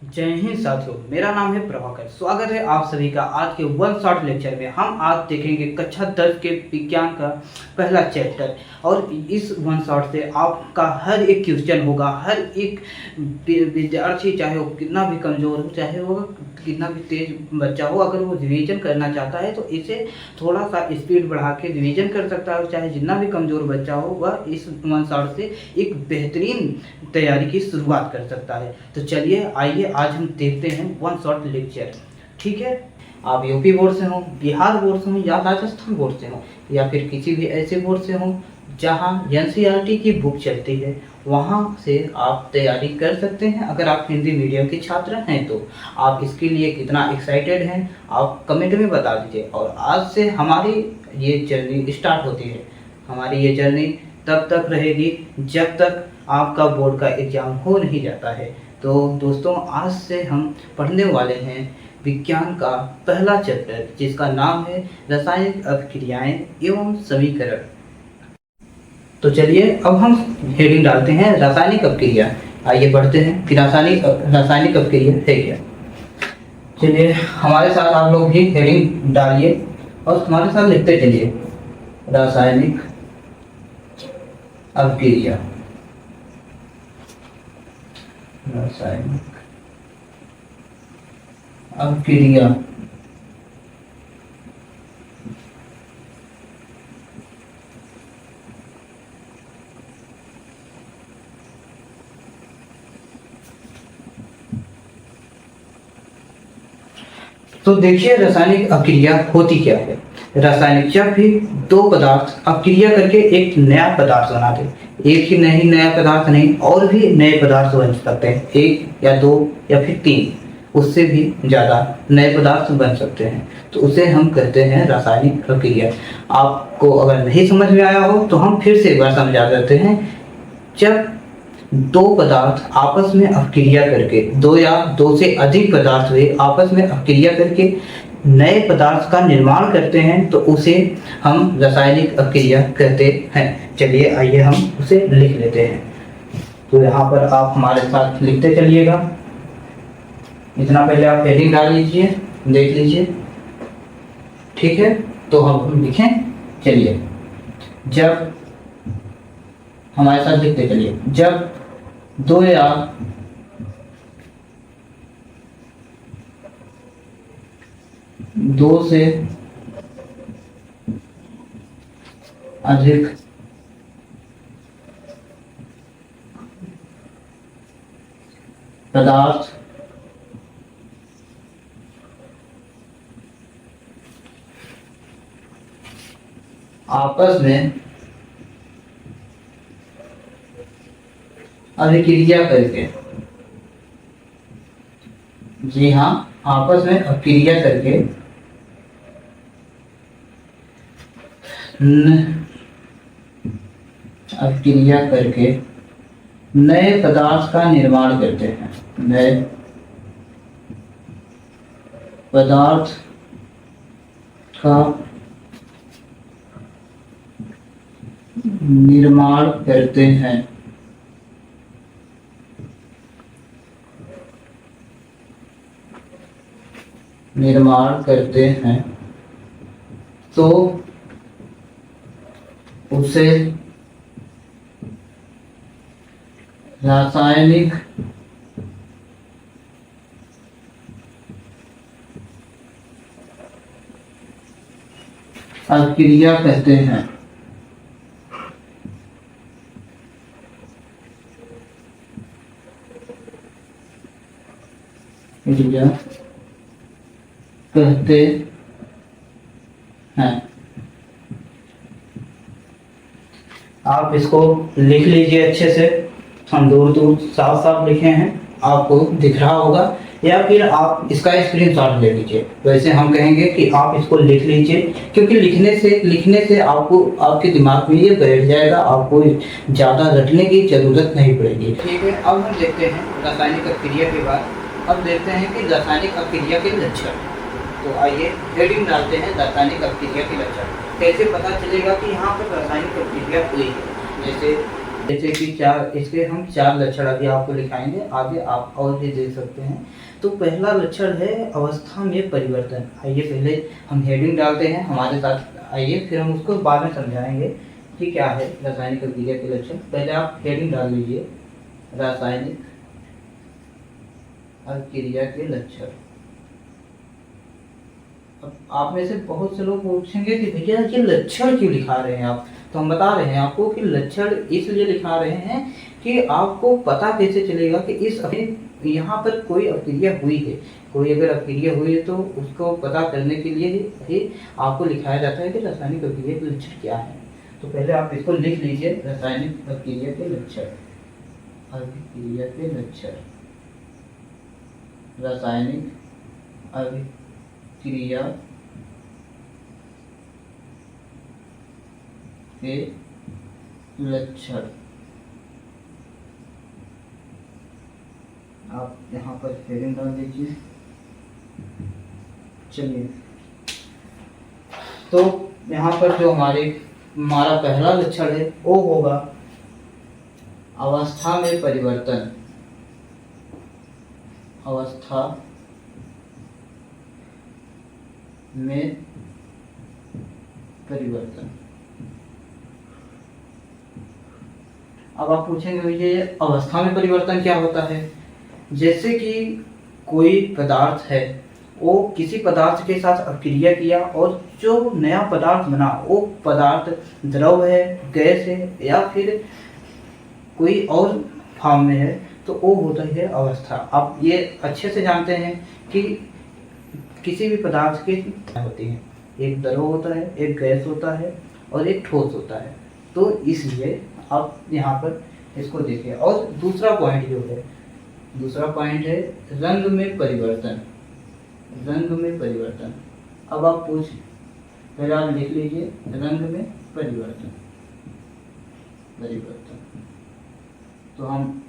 जय हिंद साथियों, मेरा नाम है प्रभाकर। स्वागत है आप सभी का आज के वन शॉट लेक्चर में। हम आज देखेंगे कक्षा 10 के विज्ञान का पहला चैप्टर। और इस वन शॉट से आपका हर एक क्वेश्चन होगा। हर एक विद्यार्थी, चाहे वो कितना भी कमज़ोर हो, चाहे वो कितना भी तेज बच्चा हो, अगर वो रिवीजन करना चाहता है तो इसे थोड़ा सा स्पीड बढ़ा के रिवीजन कर सकता है। चाहे जितना भी कमज़ोर बच्चा हो, वह इस वन शॉट से एक बेहतरीन तैयारी की शुरुआत कर सकता है। तो चलिए आइए आज हम देखते हैं वन शॉट लेक्चर। ठीक है, आप यूपी बोर्ड से हो, बिहार बोर्ड से हो, या राजस्थान बोर्ड से हो, या फिर किसी भी ऐसे बोर्ड से हो जहां एनसीईआरटी की बुक चलती है, वहां से आप तैयारी कर सकते हैं। अगर आप हिंदी मीडियम के छात्र हैं तो आप इसके लिए कितना एक्साइटेड हैं आप कमेंट में बता दीजिए। और आज से हमारी ये जर्नी स्टार्ट होती है। हमारी ये जर्नी तब तक रहेगी जब तक आपका बोर्ड का एग्ज़ाम हो नहीं जाता है। तो दोस्तों, आज से हम पढ़ने वाले हैं विज्ञान का पहला चैप्टर, जिसका नाम है रासायनिक अभिक्रियाएं एवं समीकरण। तो चलिए अब हम हेडिंग डालते हैं रासायनिक अभिक्रिया। आइए बढ़ते हैं कि रासायनिक अभिक्रिया है क्या। चलिए हमारे साथ आप लोग भी हेडिंग डालिए और हमारे साथ लिखते चलिए रासायनिक अभिक्रिया। रासायनिक अभिक्रिया तो देखिए रासायनिक अभिक्रिया होती क्या है। रासायनिक, जब भी दो पदार्थ अभिक्रिया करके एक नया पदार्थ बनाते, एक ही नहीं, नया पदार्थ नहीं, और भी नए पदार्थ बन सकते हैं, एक या दो या फिर तीन, उससे भी ज़्यादा नए पदार्थ बन सकते हैं, तो उसे हम कहते हैं रासायनिक अभिक्रिया। आपको अगर नहीं समझ में आया हो तो हम फिर से एक बार समझा देते हैं। जब दो पदार्थ आपस में अभिक्रिया करके, दो या दो से अधिक पदार्थ हुए आपस में अभिक्रिया करके नए पदार्थ का निर्माण करते हैं, तो उसे हम रासायनिक अभिक्रिया कहते हैं। चलिए आइए हम उसे लिख लेते हैं। तो यहाँ पर आप हमारे साथ लिखते चलिएगा। इतना पहले आप हेडिंग डाल लीजिए, देख लीजिए। ठीक है, तो हम लिखें। चलिए, जब हमारे साथ लिखते चलिए, जब दो या दो से अधिक पदार्थ आपस में अभिक्रिया करके, जी हाँ, आपस में अभिक्रिया करके नए पदार्थ का निर्माण करते हैं। नए पदार्थ का निर्माण करते हैं। तो उसे रासायनिक अभिक्रिया कहते हैं। आप इसको लिख लीजिए अच्छे से। हम दूर दूर साफ साफ लिखे हैं, आपको दिख रहा होगा, या फिर आप इसका स्क्रीनशॉट ले लीजिए। वैसे हम कहेंगे कि आप इसको लिख लीजिए, क्योंकि लिखने से आपको आपके दिमाग में ये बैठ जाएगा, आपको ज़्यादा रटने की ज़रूरत नहीं पड़ेगी। ठीक है, अब हम देखते हैं रासायनिक अभिक्रिया के बाद अब देखते हैं कि रासायनिक अभिक्रिया के लक्षण। तो आइए हेडिंग डालते हैं रासायनिक अभिक्रिया के लक्षण। कैसे पता चलेगा कि यहाँ पर रासायनिक अभिक्रिया हुई है। जैसे जैसे कि इसके हम 4 लक्षण अभी आपको लिखाएंगे, आगे आप और भी देख सकते हैं। तो पहला लक्षण है अवस्था में परिवर्तन। आइए पहले हम हेडिंग डालते हैं हमारे साथ, आइए फिर हम उसको बाद में समझाएंगे कि क्या है रासायनिक अभिक्रिया के लक्षण। पहले आप हेडिंग डाल लीजिए, रासायनिक अभिक्रिया के लक्षण। अब आप में से बहुत से लोग पूछेंगे कि भैया ये लक्षण क्यों लिखा रहे हैं आप, तो हम बता रहे हैं आपको कि लक्षण इसलिए लिखा रहे हैं कि आपको पता कैसे चलेगा कि इस यहाँ पर कोई अभिक्रिया हुई है। कोई अगर अभिक्रिया हुई है तो उसको पता करने के लिए ही आपको लिखाया जाता है कि रासायनिक अभिक्रिया के लक्षण क्या है। तो पहले आप इसको लिख लीजिए, रासायनिक अभिक्रिया के लक्षण। अभिक्रिया के लक्षण, रासायनिक अभिक्रिया के लक्षण। आप यहाँ पर हेडिंग डाल दीजिए। चलिए, तो यहाँ पर जो हमारा पहला लक्षण है वो होगा अवस्था में परिवर्तन। अवस्था में परिवर्तन। अब आप पूछेंगे भैया ये अवस्था में परिवर्तन क्या होता है। जैसे कि कोई पदार्थ है, वो किसी पदार्थ के साथ अभिक्रिया किया और जो नया पदार्थ बना वो पदार्थ द्रव है, गैस है या फिर कोई और फॉर्म में है, तो वो होता है अवस्था। आप ये अच्छे से जानते हैं कि किसी भी पदार्थ की होती है, एक द्रव होता है, एक गैस होता है और एक ठोस होता है। तो इसलिए आप यहाँ पर इसको देखिए। और दूसरा पॉइंट जो है, दूसरा पॉइंट है रंग में परिवर्तन। रंग में परिवर्तन। अब आप पहले आप लिख लीजिए रंग में परिवर्तन। परिवर्तन तो हम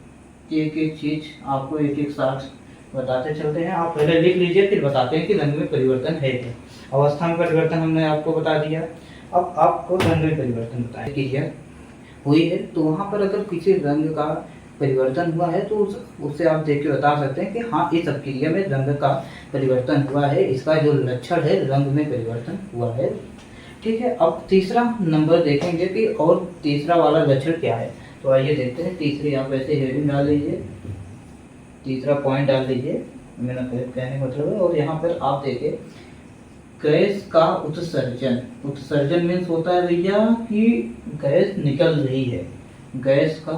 एक एक चीज आपको एक एक साथ बताते चलते हैं। आप पहले लिख लीजिए, फिर बताते हैं कि रंग में परिवर्तन है क्या। अवस्था में परिवर्तन हमने आपको बता दिया, अब आपको रंग में परिवर्तन बताएं कि हुई है। तो वहाँ पर अगर किसी रंग का परिवर्तन हुआ है तो उससे आप देख के बता सकते हैं कि हाँ इस अभिक्रिया में रंग का परिवर्तन हुआ है, इसका जो लक्षण है रंग में परिवर्तन हुआ है। ठीक है, अब तीसरा नंबर देखेंगे कि और तीसरा वाला लक्षण क्या है। तो आइए देखते हैं। तीसरी आप ऐसे हेडिंग डाल लीजिए, तीसरा पॉइंट डाल लीजिए, मेरा कहने का मतलब है। और यहाँ पर आप देखिए गैस का उत्सर्जन। उत्सर्जन मीन्स होता है भैया कि गैस निकल रही है। गैस का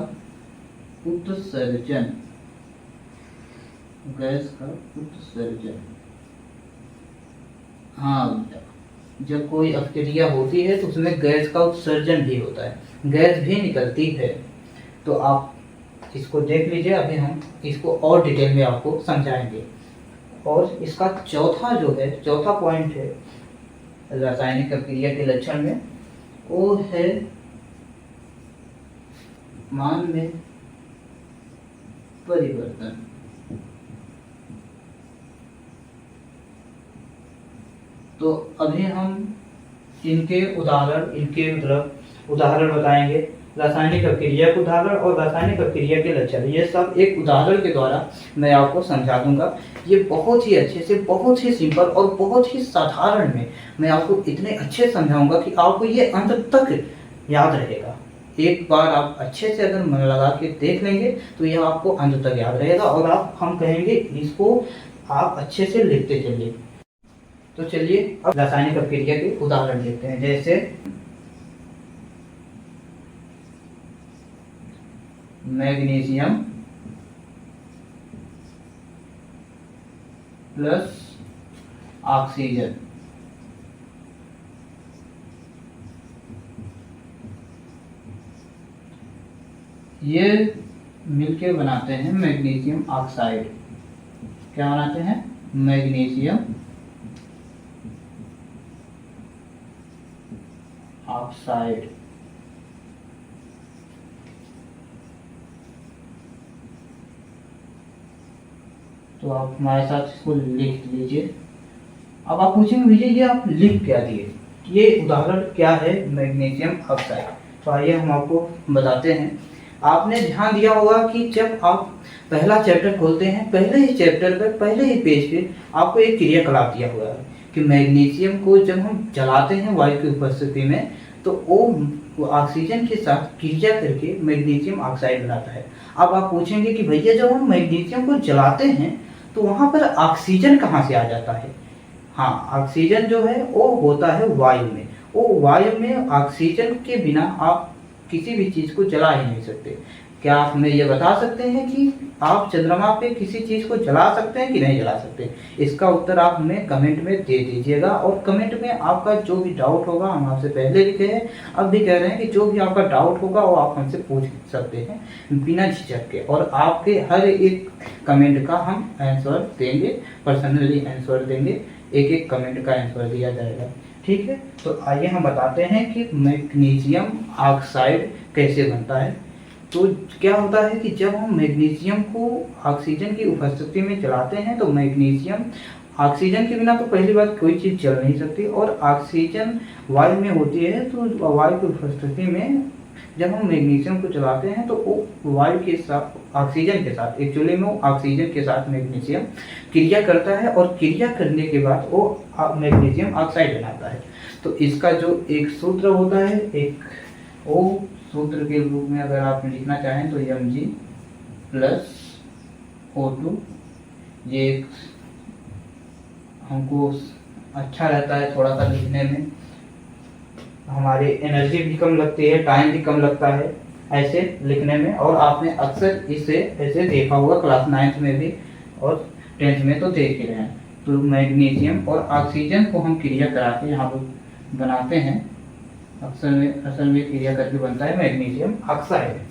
उत्सर्जन, गैस का उत्सर्जन। हाँ, जब कोई अभिक्रिया होती है तो उसमें गैस का उत्सर्जन भी होता है, गैस भी निकलती है। तो आप इसको देख लीजिए, अभी हम इसको और डिटेल में आपको समझाएंगे। और इसका चौथा जो है, चौथा पॉइंट है रासायनिक अभिक्रिया के लक्षण में, वो है मान में परिवर्तन। तो अभी हम इनके उदाहरण, इनके मतलब उदाहरण बताएंगे, रासायनिक अभिक्रिया के उदाहरण और रासायनिक अभिक्रिया के लक्षण। ये सब एक उदाहरण के द्वारा मैं आपको समझा दूंगा। ये बहुत ही अच्छे से, बहुत ही सिंपल और बहुत ही साधारण में मैं आपको इतने अच्छे समझाऊंगा कि आपको ये अंत तक याद रहेगा। एक बार आप अच्छे से अगर मन लगा के देख लेंगे तो यह आपको अंत तक याद रहेगा और हम कहेंगे इसको आप अच्छे से लिखते चलिए। तो चलिए अब रासायनिक अभिक्रिया के उदाहरण देखते हैं। जैसे मैग्नीशियम प्लस ऑक्सीजन। ये मिलके बनाते हैं मैग्नीशियम ऑक्साइड। क्या बनाते हैं? Magnesium oxide. तो आप हमारे साथ इसको लिख लीजिए। अब आप पूछेंगे भैया ये आप लिख क्या दिए, ये उदाहरण क्या है मैग्नीशियम ऑक्साइड। तो आइए हम आपको बताते हैं। आपने ध्यान दिया होगा कि जब आप पहला चैप्टर खोलते हैं, पहले ही चैप्टर पर, पहले ही पेज पे आपको एक क्रियाकलाप दिया हुआ है कि मैग्नीशियम को जब हम जलाते हैं वायु की उपस्थिति में, तो वो ऑक्सीजन के साथ क्रिया करके मैग्नीशियम ऑक्साइड बनाता है। अब आप पूछेंगे कि भैया जब हम मैग्नीशियम को जलाते हैं तो वहाँ पर ऑक्सीजन कहाँ से आ जाता है? हाँ, ऑक्सीजन जो है वो होता है वायु में। वो वायु में ऑक्सीजन के बिना आप किसी भी चीज़ को जला ही नहीं सकते। क्या आप हमें ये बता सकते हैं कि आप चंद्रमा पे किसी चीज़ को जला सकते हैं कि नहीं जला सकते? इसका उत्तर आप हमें कमेंट में दे दीजिएगा, और कमेंट में आपका जो भी डाउट होगा, हम आपसे पहले लिखे हैं, अब भी कह रहे हैं कि जो भी आपका डाउट होगा वो आप हमसे पूछ सकते हैं बिना झिझक के, और आपके हर एक कमेंट का हम आंसर देंगे, पर्सनली आंसर देंगे, एक एक कमेंट का आंसर दिया जाएगा। ठीक है, तो आइए हम बताते हैं कि मैग्नीशियम ऑक्साइड कैसे बनता है। तो क्या होता है कि जब हम मैग्नीशियम को ऑक्सीजन की उपस्थिति में जलाते हैं तो मैग्नीशियम, ऑक्सीजन के बिना तो पहली बात कोई चीज़ जल नहीं सकती, और ऑक्सीजन वायु में होती है, तो वायु की उपस्थिति में जब हम मैग्नीशियम को जलाते हैं तो वो वायु के साथ, ऑक्सीजन के साथ, एक्चुअली में वो ऑक्सीजन के साथ मैग्नीशियम क्रिया करता है, और क्रिया करने के बाद वो मैग्नीशियम ऑक्साइड बनाता है। तो इसका जो एक सूत्र होता है, एक ओ सूत्र के रूप में अगर आप लिखना चाहें तो Mg प्लस O2, ये हमको अच्छा रहता है थोड़ा सा लिखने में, हमारी एनर्जी भी कम लगती है, टाइम भी कम लगता है ऐसे लिखने में, और आपने अक्सर इसे ऐसे देखा होगा क्लास 9th में भी और 10th में तो देख ही रहे हैं। तो मैग्नीशियम और ऑक्सीजन को हम क्रिया करा के यहाँ पर बनाते हैं, असल में क्रिया करके बनता है मैग्नीशियम ऑक्साइड।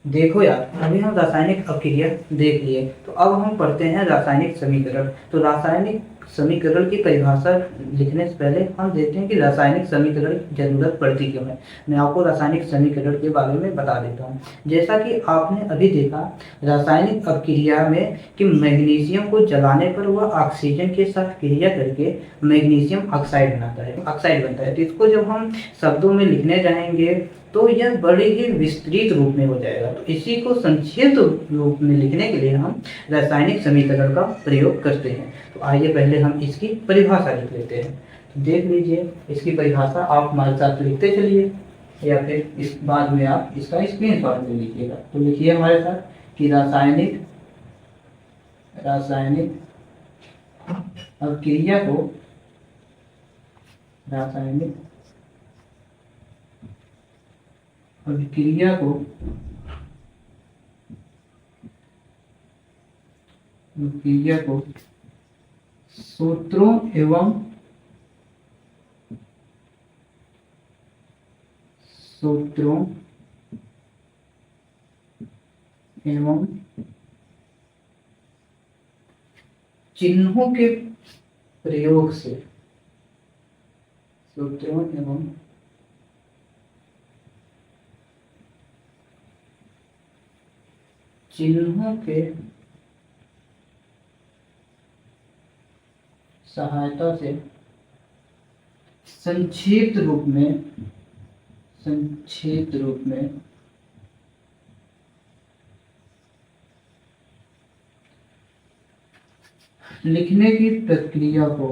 देखो यार, अभी हम रासायनिक अभिक्रिया देख लिए, तो अब हम पढ़ते हैं रासायनिक समीकरण। तो रासायनिक समीकरण की परिभाषा लिखने से पहले हम देखते हैं कि रासायनिक समीकरण की जरूरत पड़ती क्यों है। मैं आपको रासायनिक समीकरण के बारे में बता देता हूँ। जैसा कि आपने अभी देखा रासायनिक अभिक्रिया में कि मैग्नीशियम को जलाने पर वह ऑक्सीजन के साथ क्रिया करके मैग्नीशियम ऑक्साइड बनाता है, ऑक्साइड बनता है। तो इसको जब हम शब्दों में लिखने जाएंगे तो यह बड़े ही विस्तृत रूप में हो जाएगा। तो इसी को संक्षिप्त रूप में लिखने के लिए हम रासायनिक समीकरण का प्रयोग करते हैं। तो आइए पहले हम इसकी परिभाषा लिख लेते हैं। तो देख लीजिए इसकी परिभाषा, आप हमारे साथ लिखते चलिए या फिर इस बाद में आप इसका स्क्रीनशॉट ले लीजिएगा। तो लिखिए हमारे साथ कि रासायनिक अभिक्रिया को सूत्रों एवं चिन्हों के प्रयोग से, सूत्रों एवं चिन्हों के सहायता से संक्षिप्त रूप में लिखने की प्रक्रिया को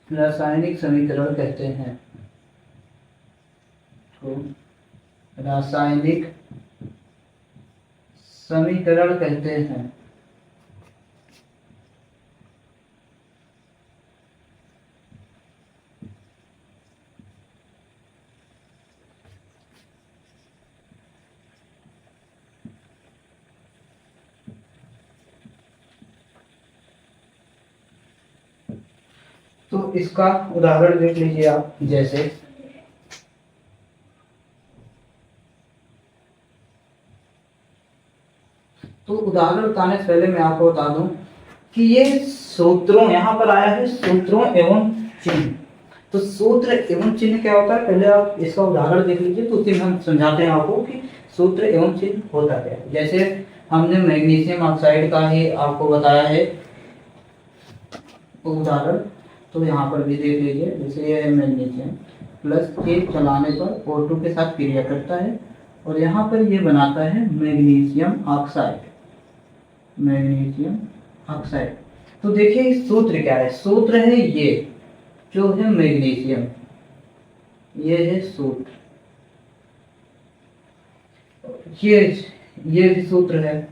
रासायनिक समीकरण कहते हैं। तो रासायनिक समीकरण कहते हैं। तो इसका उदाहरण देख लीजिए आप, जैसे तो उदाहरण बताने से पहले मैं आपको बता दूं कि ये सूत्रों, यहाँ पर आया है सूत्रों एवं चिन्ह। तो सूत्र एवं चिन्ह क्या होता है, पहले आप इसका उदाहरण देख लीजिए। तो उसमें हम समझाते हैं आपको कि सूत्र एवं चिन्ह होता क्या है। जैसे हमने मैग्नीशियम ऑक्साइड का ही आपको बताया है उदाहरण, तो यहाँ पर भी देख लीजिए। जैसे ये है मैग्नीशियम प्लस के चलाने पर O2 के साथ क्रिया करता है और यहाँ पर ये बनाता है मैग्नीशियम ऑक्साइड, मैग्नीशियम ऑक्साइड। तो देखिए इस सूत्र क्या है, सूत्र है ये जो है मैग्नीशियम, ये है सूत्र, ये भी सूत्र है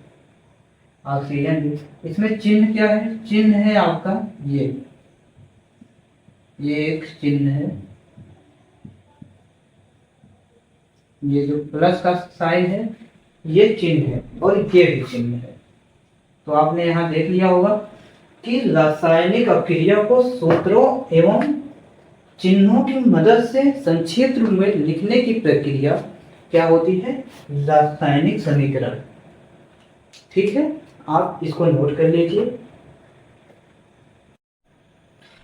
ऑक्सीजन भी। इसमें चिन्ह क्या है, चिन्ह है आपका ये एक चिन्ह है, ये जो प्लस का साइन है ये चिन्ह है और ये भी चिन्ह है। तो आपने यहाँ देख लिया होगा कि रासायनिक अभिक्रिया को सूत्रों एवं चिन्हों की मदद से संक्षिप्त रूप में लिखने की प्रक्रिया क्या होती है, रासायनिक समीकरण। ठीक है, आप इसको नोट कर लीजिए।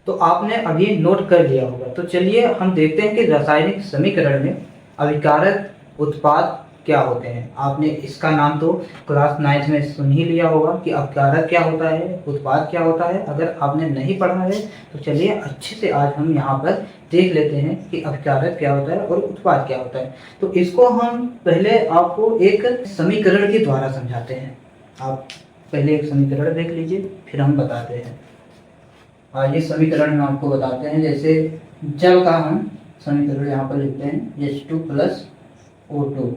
तो आपने अभी नोट कर लिया होगा। तो चलिए हम देखते हैं कि रासायनिक समीकरण में अभिकारक उत्पाद क्या होते हैं। आपने इसका नाम तो क्लास 9 में सुन ही लिया होगा कि अभिकारक क्या होता है, उत्पाद क्या होता है। अगर आपने नहीं पढ़ा है तो चलिए अच्छे से आज हम यहाँ पर देख लेते हैं कि अभिकारक क्या होता है और उत्पाद क्या होता है। तो इसको हम पहले आपको एक समीकरण के द्वारा समझाते हैं। आप पहले एक समीकरण देख लीजिए फिर हम बताते हैं। ये समीकरण हम आपको बताते हैं। जैसे जल का हम समीकरण यहाँ पर लिखते हैं H2 प्लस O2,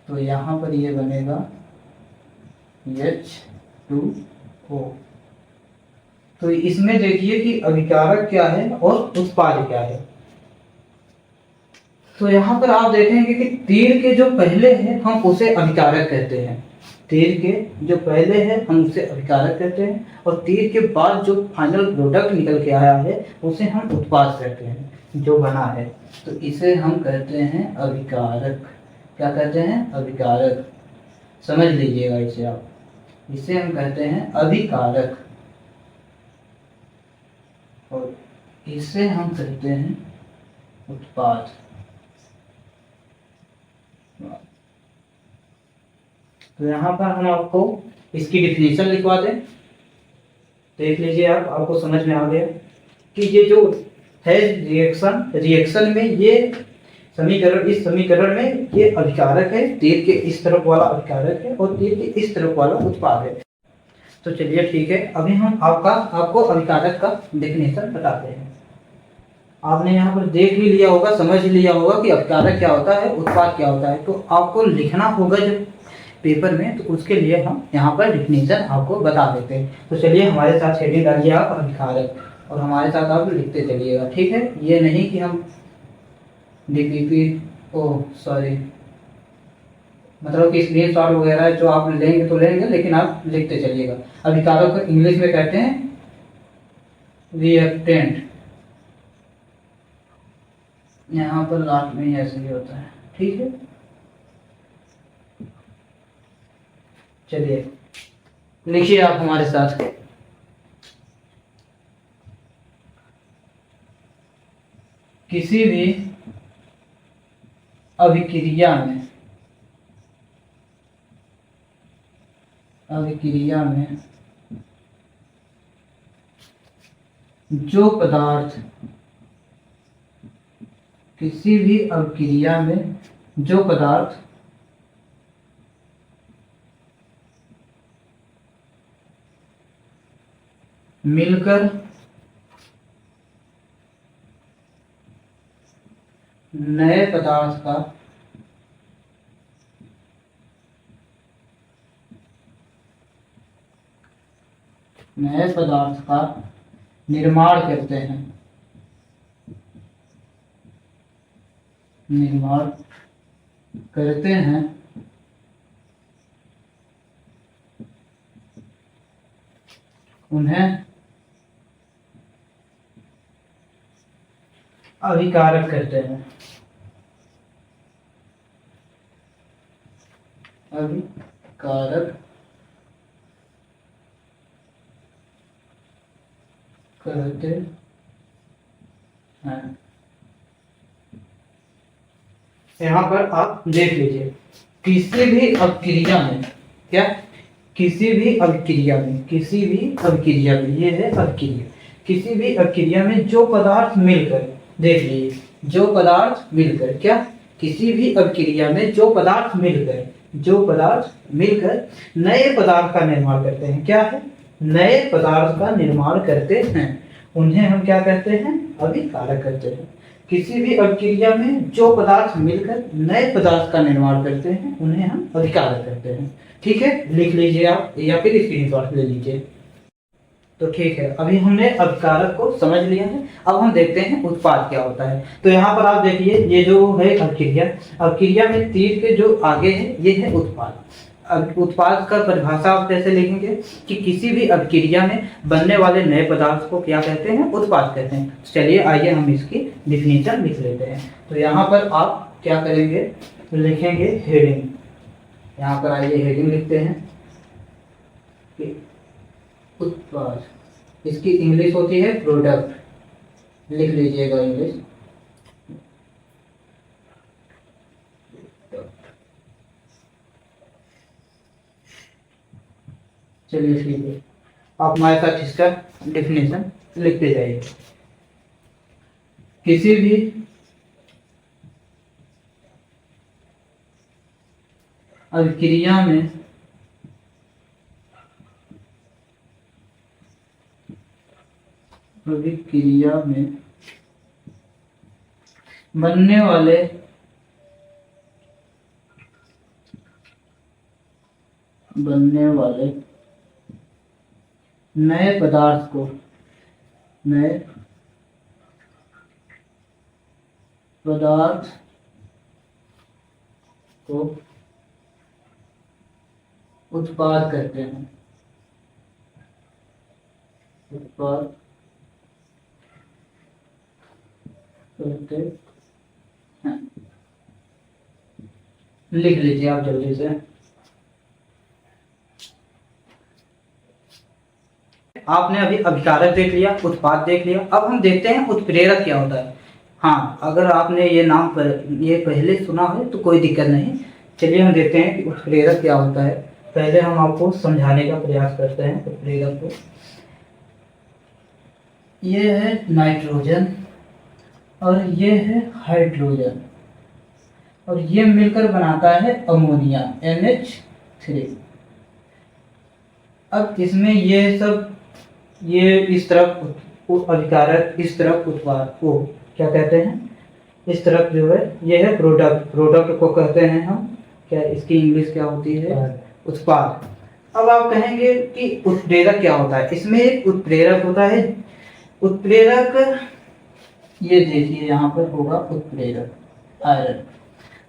तो यहाँ पर ये बनेगा H2O। तो इसमें देखिए कि अभिकारक क्या है और उत्पाद क्या है। तो यहाँ पर आप देखेंगे कि तीर के जो पहले है हम उसे अभिकारक कहते हैं, तीर के जो पहले है हम उसे अभिकारक कहते हैं, और तीर के बाद जो फाइनल प्रोडक्ट निकल के आया है उसे हम उत्पाद कहते हैं, जो बना है। तो इसे हम कहते हैं अभिकारक। क्या कहते हैं, अभिकारक। समझ लीजिएगा इसे आप, इसे हम कहते हैं अभिकारक और इसे हम कहते हैं उत्पाद। तो यहाँ पर हम आपको इसकी डिफिनेशन लिखवा दें, देख लीजिए आप, आपको समझ में आ गया कि ये जो है रिएक्शन में ये समीकरण, इस समीकरण में ये अभिकारक है, तीर के इस तरफ वाला अभिकारक है और तीर के इस तरफ वाला उत्पाद है। तो चलिए ठीक है, अभी हम आपको अभिकारक का डेफिनेशन बताते हैं। आपने यहाँ पर देख ही लिया होगा, समझ लिया होगा कि अभिकारक क्या होता है, उत्पाद क्या होता है। तो आपको लिखना होगा जब पेपर में, तो उसके लिए हम यहाँ पर डेफिनेशन आपको बता देते हैं। तो चलिए हमारे साथ हेडिंग डालिए आप अभिकारक, और हमारे साथ आप लिखते चलिएगा। ठीक है, ये नहीं कि हम मतलब कि स्क्रीनशॉट वगैरह जो आप लेंगे तो लेंगे, लेकिन आप लिखते चलिएगा। अभिकारक को इंग्लिश में कहते हैं रिएक्टेंट। यहाँ पर लास्ट में ऐसे ही होता है। ठीक है, चलिए लिखिए आप हमारे साथ। किसी भी अभिक्रिया में जो पदार्थ, किसी भी अभिक्रिया में जो पदार्थ मिलकर नए पदार्थ का निर्माण करते हैं, उन्हें अभिकारक कहते हैं। अभिकारक कहते हैं। यहाँ पर आप देख लीजिए किसी भी अभिक्रिया में, क्या, किसी भी अभिक्रिया में, किसी भी अभिक्रिया में, ये है अभिक्रिया, किसी भी अभिक्रिया में जो पदार्थ मिलकर, देख लीजिए, जो पदार्थ मिलकर, क्या, किसी भी अभिक्रिया में जो पदार्थ मिलकर, जो पदार्थ मिलकर नए पदार्थ का निर्माण करते हैं, क्या है, नए पदार्थ का निर्माण करते हैं, उन्हें हम क्या कहते हैं, अभिकारक कहते हैं। किसी भी अभिक्रिया में जो पदार्थ मिलकर नए पदार्थ का निर्माण करते हैं उन्हें हम अभिकारक कहते हैं। ठीक है, लिख लीजिए आप या फिर स्क्रीनशॉट ले लीजिए। तो ठीक है, अभी हमने अभिकारक को समझ लिया है। अब हम देखते हैं उत्पाद क्या होता है। तो यहाँ पर आप देखिए, ये जो है अभिक्रिया, अभिक्रिया में तीर के जो आगे है ये है उत्पाद। अब उत्पाद का परिभाषा आप कैसे लिखेंगे कि किसी भी अभिक्रिया में बनने वाले नए पदार्थ को क्या कहते हैं, उत्पाद कहते हैं। तो चलिए आइए हम इसकी डिफिनीशन लिख लेते हैं। तो यहाँ पर आप क्या करेंगे, लिखेंगे हेडिंग। यहाँ पर आइए हेडिंग लिखते हैं कि उत्पाद, इसकी इंग्लिश होती है प्रोडक्ट, लिख लीजिएगा इंग्लिश। चलिए ठीक है, आप हमारे साथ इसका डेफिनेशन लिखते जाइए। किसी भी अभिक्रिया में बनने वाले नए पदार्थ को, उत्पाद कहते हैं, उत्पाद कहते हैं। लिख लीजिए आप जल्दी से। आपने अभी अभिकारक देख लिया, उत्पाद देख लिया, अब हम देखते हैं उत्प्रेरक क्या होता है। हाँ, अगर आपने ये नाम ये पहले सुना है तो कोई दिक्कत नहीं। चलिए हम देखते हैं कि उत्प्रेरक क्या होता है। पहले हम आपको समझाने का प्रयास करते हैं उत्प्रेरक को। ये है नाइट्रोजन और ये है हाइड्रोजन, और ये मिलकर बनाता है अमोनिया, NH3। अब इसमें ये सब, ये इस तरफ अभिकारक, इस तरफ उत्पाद को क्या कहते हैं, इस तरफ जो है ये है प्रोडक्ट, प्रोडक्ट को कहते हैं हम क्या, इसकी इंग्लिश क्या होती है, उत्पाद। अब आप कहेंगे कि उत्प्रेरक क्या होता है। इसमें एक उत्प्रेरक होता है, उत्प्रेरक ये देखिए यहाँ पर होगा उत्प्रेरक आयरन।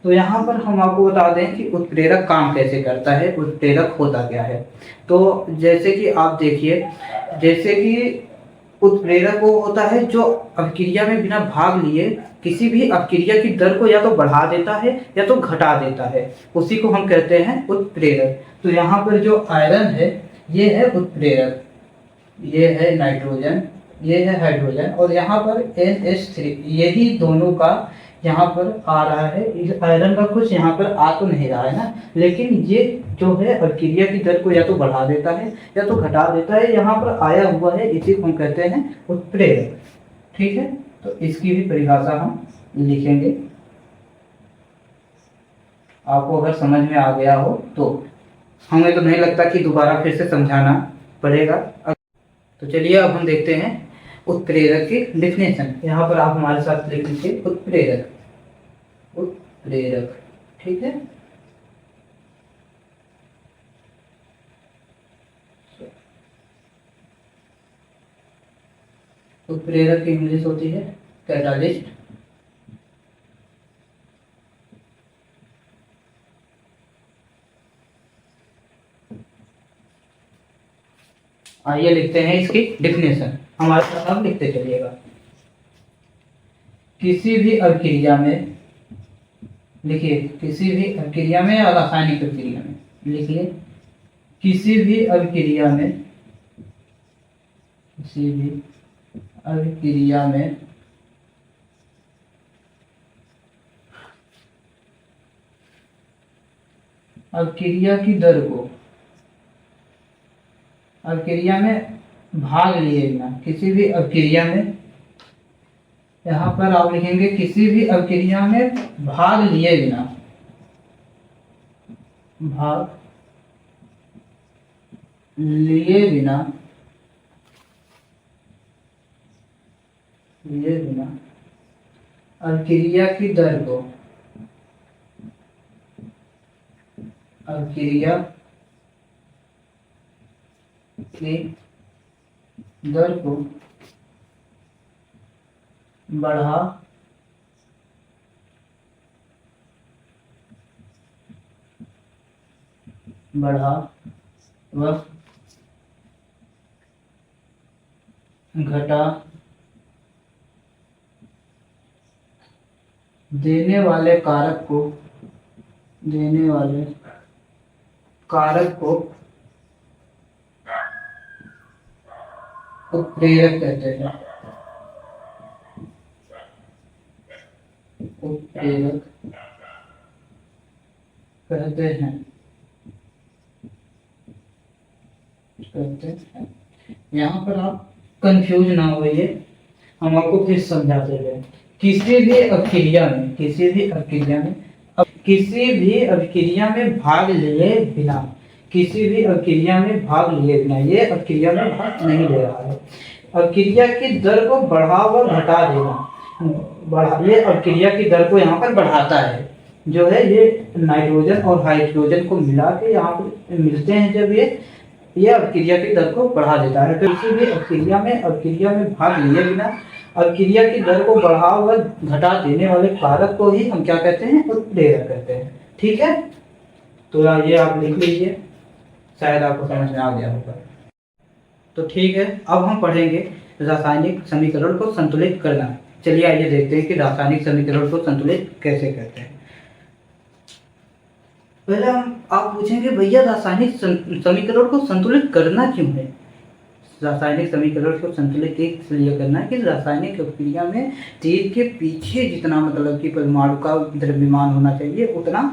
तो यहाँ पर हम आपको बता दें कि उत्प्रेरक काम कैसे करता है, उत्प्रेरक होता क्या है। तो जैसे कि आप देखिए, जैसे कि उत्प्रेरक वो होता है जो अभिक्रिया में बिना भाग लिए किसी भी अभिक्रिया की दर को या तो बढ़ा देता है या तो घटा देता है, उसी को हम कहते हैं उत्प्रेरक। तो यहाँ पर जो आयरन है ये है उत्प्रेरक, ये है नाइट्रोजन, ये है हाइड्रोजन, और यहाँ पर NH3, यही दोनों का यहाँ पर आ रहा है। इस आयरन का कुछ यहाँ पर आ तो नहीं रहा है ना, लेकिन ये जो है अभिक्रिया की दर को या तो बढ़ा देता है या तो घटा देता है, यहाँ पर आया हुआ है, इसी को हम कहते हैं उत्प्रेरक। ठीक है, तो इसकी भी परिभाषा हम लिखेंगे, आपको अगर समझ में आ गया हो तो। हमें तो नहीं लगता कि दोबारा फिर से समझाना पड़ेगा। तो चलिए अब हम देखते हैं उत्प्रेरक की डिफिनेशन। यहाँ पर आप हमारे साथ लिख लीजिए उत्प्रेरक, उत्प्रेरक। ठीक है, उत्प्रेरक की इंग्लिश होती है कैटालिस्ट। आइए लिखते हैं इसकी डिफिनेशन, हमारे साथ आप लिखते चलिएगा। किसी भी अभिक्रिया में, लिखिए किसी भी अभिक्रिया में या रासायनिक अभिक्रिया में, लिखिए किसी भी अभिक्रिया में, किसी भी अभिक्रिया में अवक्रिया की दर को अवक्रिया में भाग लिए बिना, किसी भी अवक्रिया में, यहाँ पर आप लिखेंगे किसी भी अवक्रिया में भाग लिए बिना, भाग लिए बिना अवक्रिया की दर को अवक्रिया की दर को बढ़ा व घटा देने वाले कारक को उत्प्रेरक कहते हैं। उत्प्रेरक कहते हैं। यहाँ पर आप कंफ्यूज ना होइए, हम आपको फिर समझाते हैं। किसी भी अवक्रिया में भाग लिए बिना, ये अवक्रिया में भाग नहीं ले रहा है। अवक्रिया की दर को बढ़ा व घटा देना, ये अवक्रिया की दर को यहाँ पर बढ़ाता है। जो है ये नाइट्रोजन और हाइड्रोजन को मिला के यहाँ पर मिलते हैं, जब ये अवक्रिया की दर को बढ़ा देता है। तो किसी भी अवक्रिया में भाग लिए बिना अवक्रिया की दर को बढ़ा व घटा देने वाले कारक को ही हम क्या कहते हैं? उत्प्रेरक कहते हैं। ठीक है, तो ये आप लिख लीजिए, शायद आपको समझ में आ गया होगा। तो ठीक है, अब हम पढ़ेंगे रासायनिक समीकरण को संतुलित करना। चलिए आइए देखते हैं कि रासायनिक समीकरण को संतुलित कैसे करते हैं। पहले आप पूछेंगे भैया रासायनिक समीकरण को संतुलित करना क्यों है? रासायनिक समीकरण को संतुलित इसलिए करना है कि रासायनिक अभिक्रिया में तीर के पीछे जितना मतलब कि परमाणु का द्रव्यमान होना चाहिए उतना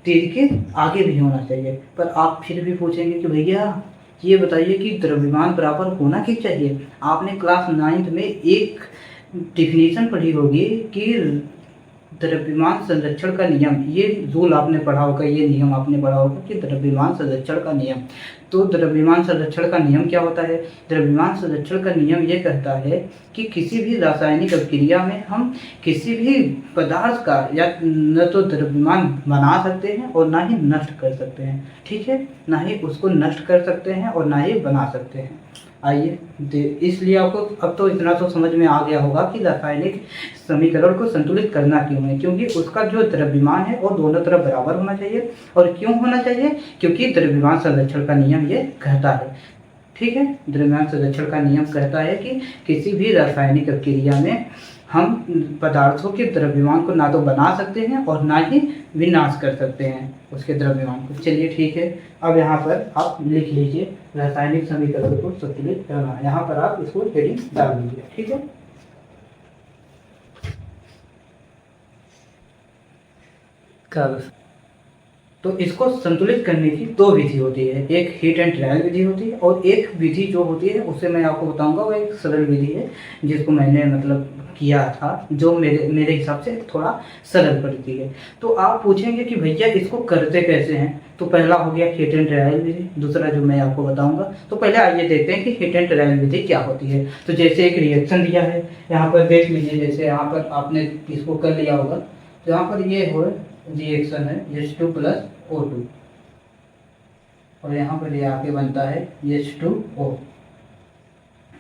तीर के आगे भी होना चाहिए। पर आप फिर भी पूछेंगे कि भैया ये बताइए कि द्रव्यमान बराबर होना क्यों चाहिए? आपने क्लास 9th में एक डिफिनीशन पढ़ी होगी कि द्रव्यमान संरक्षण का नियम, ये रूल आपने पढ़ा होगा, ये नियम आपने पढ़ा होगा कि द्रव्यमान संरक्षण का नियम। तो द्रव्यमान संरक्षण का नियम क्या होता है? द्रव्यमान संरक्षण का नियम ये कहता है कि किसी भी रासायनिक अभिक्रिया में हम किसी भी पदार्थ का या न तो द्रव्यमान बना सकते हैं और ना ही नष्ट कर सकते हैं। ठीक है, ना ही उसको नष्ट कर सकते हैं और ना ही बना सकते हैं। आइए इसलिए आपको अब तो इतना तो समझ में आ गया होगा कि रासायनिक समीकरण को संतुलित करना क्यों है। क्योंकि उसका जो द्रव्यमान है वो दोनों तरफ बराबर होना चाहिए। और क्यों होना चाहिए? क्योंकि द्रव्यमान संरक्षण का नियम ये कहता है। ठीक है, द्रव्यमान संरक्षण का नियम कहता है कि किसी भी रासायनिक अभिक्रिया में हम पदार्थों के द्रव्यमान को ना तो बना सकते हैं और ना ही विनाश कर सकते हैं उसके द्रव्यमान को। चलिए ठीक है, अब यहाँ पर आप लिख लीजिए रासायनिक समीकरण को संतुलित करना। यहाँ पर आप इसको हेडिंग डाल लीजिए। ठीक है, तो इसको संतुलित करने की दो विधि होती है, एक हीट एंड ट्रायल विधि होती है और एक विधि जो होती है उससे मैं आपको बताऊंगा, वो एक सरल विधि है जिसको मैंने मतलब किया था, जो मेरे हिसाब से थोड़ा सरल पड़ती है। तो आप पूछेंगे कि भैया इसको करते कैसे हैं? तो पहला हो गया हीट एंड ट्रायल विधि, दूसरा जो मैं आपको बताऊंगा। तो पहले आइए देखते हैं कि हीट एंड ट्रायल विधि क्या होती है। तो जैसे एक रिएक्शन दिया है, यहाँ पर देख लीजिए, जैसे यहाँ पर आपने इसको कर लिया होगा, तो यहाँ पर ये हो रिएक्शन है H2 + O2 और यहाँ पर ये आके बनता है H2O।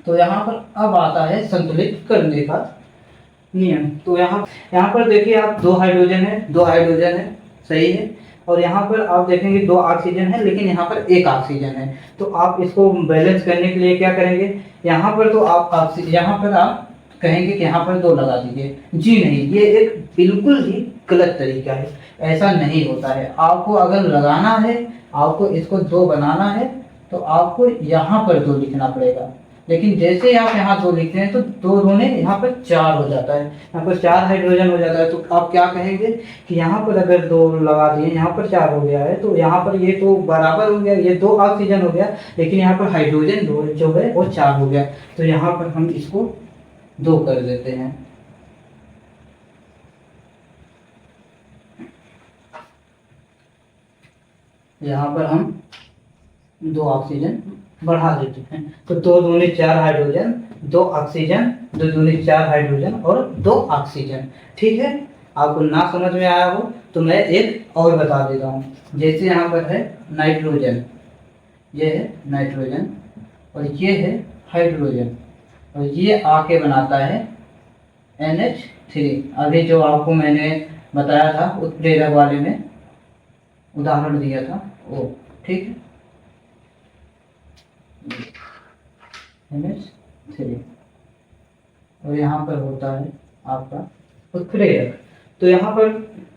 तो यहाँ पर अब आता है संतुलित करने का नियम। तो यहाँ पर देखिए आप दो हाइड्रोजन है, सही है। और यहाँ पर आप देखेंगे 2 ऑक्सीजन है, लेकिन यहाँ पर 1 ऑक्सीजन है। तो आप इसको बैलेंस करने के लिए क्या करेंगे? यहाँ पर तो आप कहेंगे कि यहाँ पर 2 लगा दीजिए। जी नहीं, ये एक बिल्कुल ही गलत तरीका है, ऐसा नहीं होता है। आपको अगर लगाना है, आपको इसको 2 बनाना है, तो आपको यहाँ पर 2 लिखना पड़ेगा। लेकिन जैसे आप यहाँ 2 लिखते हैं तो 2 दूने यहाँ पर 4 हो जाता है, यहाँ पर 4 हाइड्रोजन हो जाता है। तो आप क्या कहेंगे कि यहाँ पर अगर 2 लगा दिए, यहाँ पर 4 हो गया है, तो यहाँ पर ये तो बराबर हो गया, ये 2 ऑक्सीजन हो गया, लेकिन यहाँ पर हाइड्रोजन जो है वो 4 हो गया। तो यहाँ पर हम इसको 2 कर देते हैं। यहाँ पर हम 2 ऑक्सीजन बढ़ा देते हैं। तो 2 दूनी 4 हाइड्रोजन, 2 ऑक्सीजन, 2 दूनी 4 हाइड्रोजन और 2 ऑक्सीजन। ठीक है, आपको ना समझ में आया हो तो मैं एक और बता देता हूँ। जैसे यहाँ पर है नाइट्रोजन, ये है नाइट्रोजन और ये है हाइड्रोजन, और ये आके बनाता है NH3। अभी जो आपको मैंने बताया था उत्प्रेरक वाले में उदाहरण दिया था वो, ठीक है, NH3। और यहाँ पर होता है आपका उत्प्रेरक। तो यहाँ पर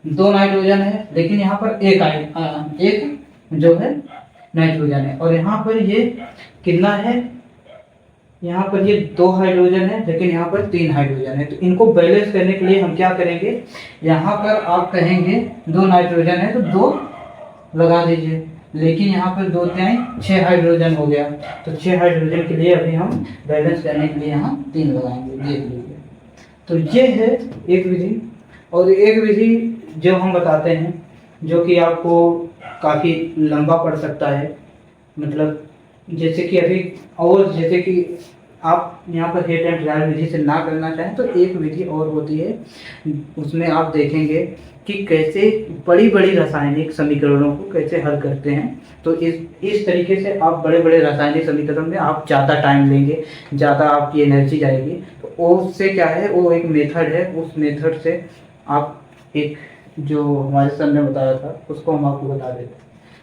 2 नाइट्रोजन है, लेकिन यहाँ पर एक जो है नाइट्रोजन है, और यहाँ पर ये कितना है, यहाँ पर ये 2 हाइड्रोजन है, लेकिन यहाँ पर 3 हाइड्रोजन है। तो इनको बैलेंस करने के लिए हम क्या करेंगे, यहाँ पर आप कहेंगे 2 नाइट्रोजन है तो 2 लगा दीजिए, लेकिन यहाँ पर 2 3 6 हाइड्रोजन हो गया। तो 6 हाइड्रोजन के लिए अभी हम बैलेंस करने के लिए यहाँ 3 लगाएंगे, देख लीजिए। तो ये है एक विधि। और एक विधि जो हम बताते हैं, जो कि आपको काफ़ी लंबा पड़ सकता है, मतलब जैसे कि अभी, और जैसे कि आप यहाँ पर हेट एंड ट्रायल विधि से ना करना चाहें तो एक विधि और होती है, उसमें आप देखेंगे कि कैसे बड़ी बड़ी रासायनिक समीकरणों को कैसे हल करते हैं। तो इस तरीके से आप बड़े बड़े रासायनिक समीकरण में आप ज़्यादा टाइम लेंगे, ज़्यादा आपकी एनर्जी जाएगी। तो उससे क्या है, वो एक मेथड है, उस मेथड से आप एक जो हमारे सर ने बताया था उसको हम आपको बता देते हैं।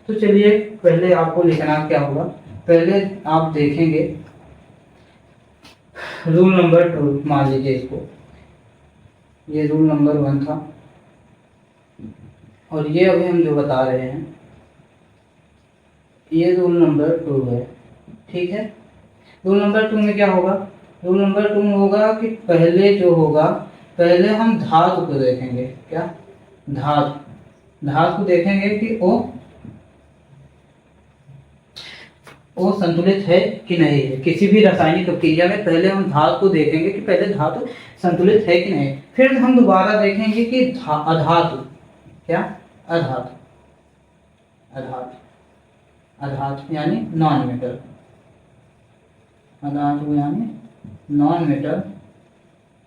तो चलिए, पहले आपको लिखना क्या होगा, पहले आप देखेंगे रूल नंबर 2, मान लीजिए इसको, ये रूल नंबर 1 था, और ये अभी हम जो बता रहे हैं ये रूल नंबर 2 है। ठीक है, रूल नंबर 2 में क्या होगा, रूल नंबर 2 में होगा कि पहले जो होगा, पहले हम धातु को देखेंगे। क्या, धातु देखेंगे कि वो संतुलित है कि नहीं है। किसी भी रासायनिक प्रक्रिया में पहले हम धातु को देखेंगे कि पहले धातु संतुलित है कि नहीं, फिर हम दोबारा देखेंगे कि अधातु, क्या, अधातु यानी नॉन मेटल, अधातु यानी नॉन मेटल,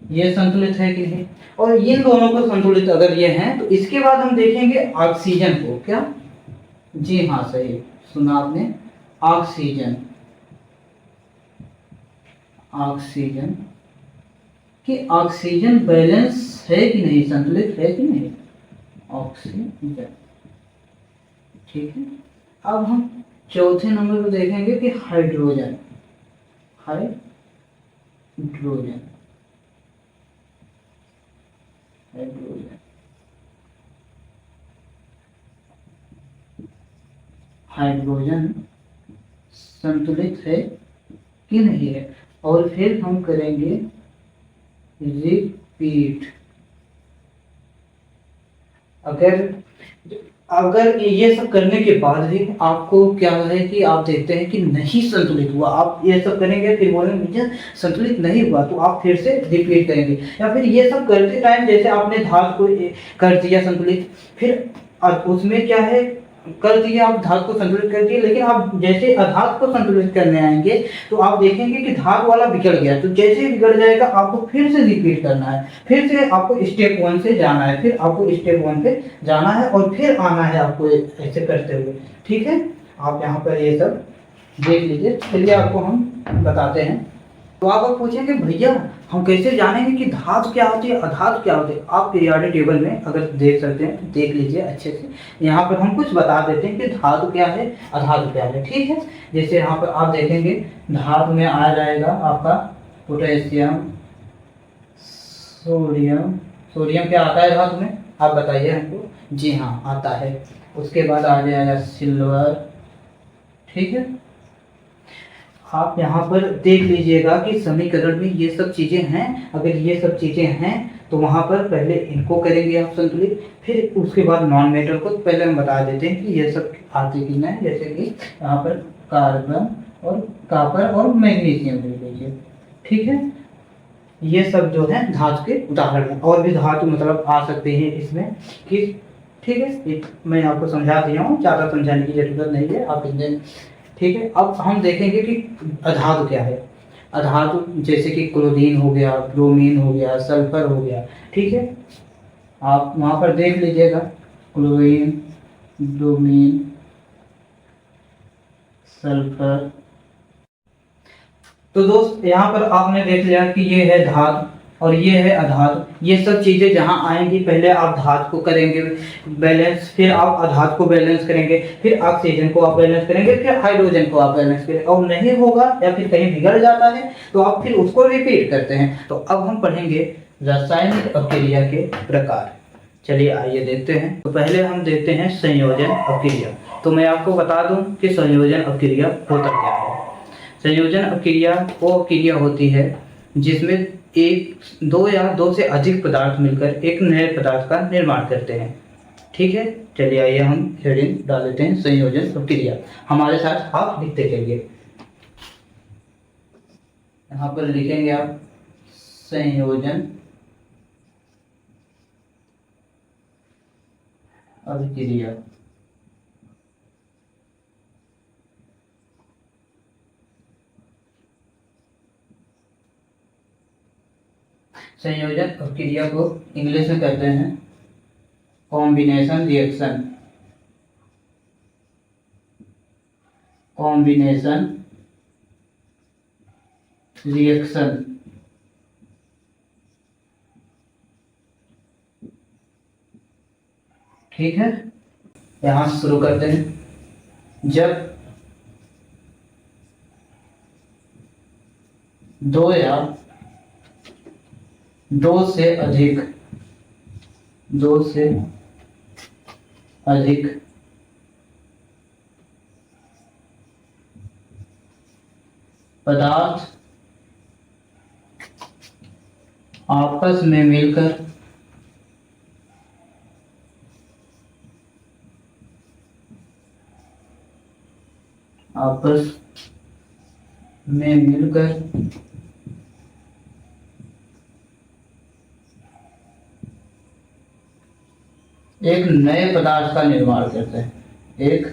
ये संतुलित है कि नहीं। और इन दोनों को संतुलित अगर ये हैं तो इसके बाद हम देखेंगे ऑक्सीजन को। क्या, जी हाँ, सही सुना आपने, ऑक्सीजन कि ऑक्सीजन बैलेंस है कि नहीं, संतुलित है कि नहीं, ऑक्सीजन। ठीक है, अब हम चौथे नंबर को देखेंगे कि हाइड्रोजन संतुलित है कि नहीं है। और फिर हम करेंगे रिपीट। अगर ये सब करने के बाद भी आपको क्या है कि आप देखते हैं कि नहीं संतुलित हुआ, आप ये सब करेंगे फिर बोलेंगे मुझे संतुलित नहीं हुआ, तो आप फिर से रिपीट करेंगे। या फिर ये सब करते टाइम जैसे आपने धातु को कर दिया संतुलित, फिर उसमें क्या है, कर दिया आप धातु को संतुलित कर दिए, लेकिन आप जैसे अधातु को संतुलित करने आएंगे तो आप देखेंगे कि धातु वाला बिगड़ गया। तो जैसे ही बिगड़ जाएगा आपको फिर से रिपीट करना है, फिर से आपको स्टेप 1 से जाना है, फिर आपको स्टेप 1 पे जाना है और फिर आना है आपको ऐसे करते हुए। ठीक है, आप यहाँ पर ये सब देख लीजिए। चलिए आपको हम बताते हैं। तो आप पूछेंगे भैया हम कैसे जानेंगे कि धातु क्या होती है, अधातु क्या होती है। आप पीरियोडिक टेबल में अगर देख सकते हैं तो देख लीजिए अच्छे से। यहाँ पर हम कुछ बता देते हैं कि धातु क्या है, अधातु क्या है। ठीक है, जैसे यहाँ पर आप देखेंगे धातु में आ जाएगा आपका पोटेशियम, सोडियम क्या आता है धातु में, आप बताइए हमको। जी हाँ, आता है। उसके बाद आ जाएगा सिल्वर। ठीक है, आप यहाँ पर देख लीजिएगा कि समीकरण में ये सब चीज़ें हैं। अगर ये सब चीज़ें हैं तो वहाँ पर पहले इनको करेंगे आप संतुलित, फिर उसके बाद नॉन मेटल को। तो पहले हम बता देते हैं कि ये सब आते कितना है, जैसे कि यहाँ पर कार्बन और कॉपर और मैग्नीशियम ले लीजिए, ठीक है। ये सब जो है धातु के उदाहरण हैं। और भी धातु मतलब आ सकते हैं इसमें कि, ठीक है, मैं आपको समझा दिया हूँ, ज़्यादा समझाने की जरूरत नहीं है, आप इतने, ठीक है। अब हम देखेंगे कि अधातु क्या है। अधातु जैसे कि क्लोरीन हो गया, ब्रोमीन हो गया, सल्फर हो गया, ठीक है। आप वहाँ पर देख लीजिएगा क्लोरीन, ब्रोमीन, सल्फर। तो दोस्त यहाँ पर आपने देख लिया कि ये है धातु और ये है अधातु। ये सब चीज़ें जहाँ आएंगी, पहले आप धातु को करेंगे बैलेंस, फिर आप अधातु को बैलेंस करेंगे, फिर ऑक्सीजन को आप बैलेंस करेंगे, फिर हाइड्रोजन को आप बैलेंस करेंगे। और नहीं होगा या फिर कहीं बिगड़ जाता है तो आप फिर उसको रिपीट करते हैं। तो अब हम पढ़ेंगे रासायनिक अभिक्रिया के प्रकार। चलिए आइए देखते हैं। तो पहले हम देखते हैं संयोजन अभिक्रिया। तो मैं आपको बता दूं कि संयोजन अभिक्रिया होता क्या है। संयोजन अभिक्रिया वो अभिक्रिया होती है जिसमें एक, दो या दो से अधिक पदार्थ मिलकर एक नए पदार्थ का निर्माण करते हैं, ठीक है। चलिए आइए हम हेडिंग डाल देते हैं संयोजन अभिक्रिया। हमारे साथ आप लिखते जाइए। यहाँ पर लिखेंगे आप संयोजन अभिक्रिया। संयोजन अभिक्रिया को इंग्लिश में कहते हैं कॉम्बिनेशन रिएक्शन। कॉम्बिनेशन रिएक्शन, ठीक है। यहां शुरू करते हैं। जब दो या दो से अधिक पदार्थ आपस में मिलकर एक नए पदार्थ का निर्माण करते हैं। एक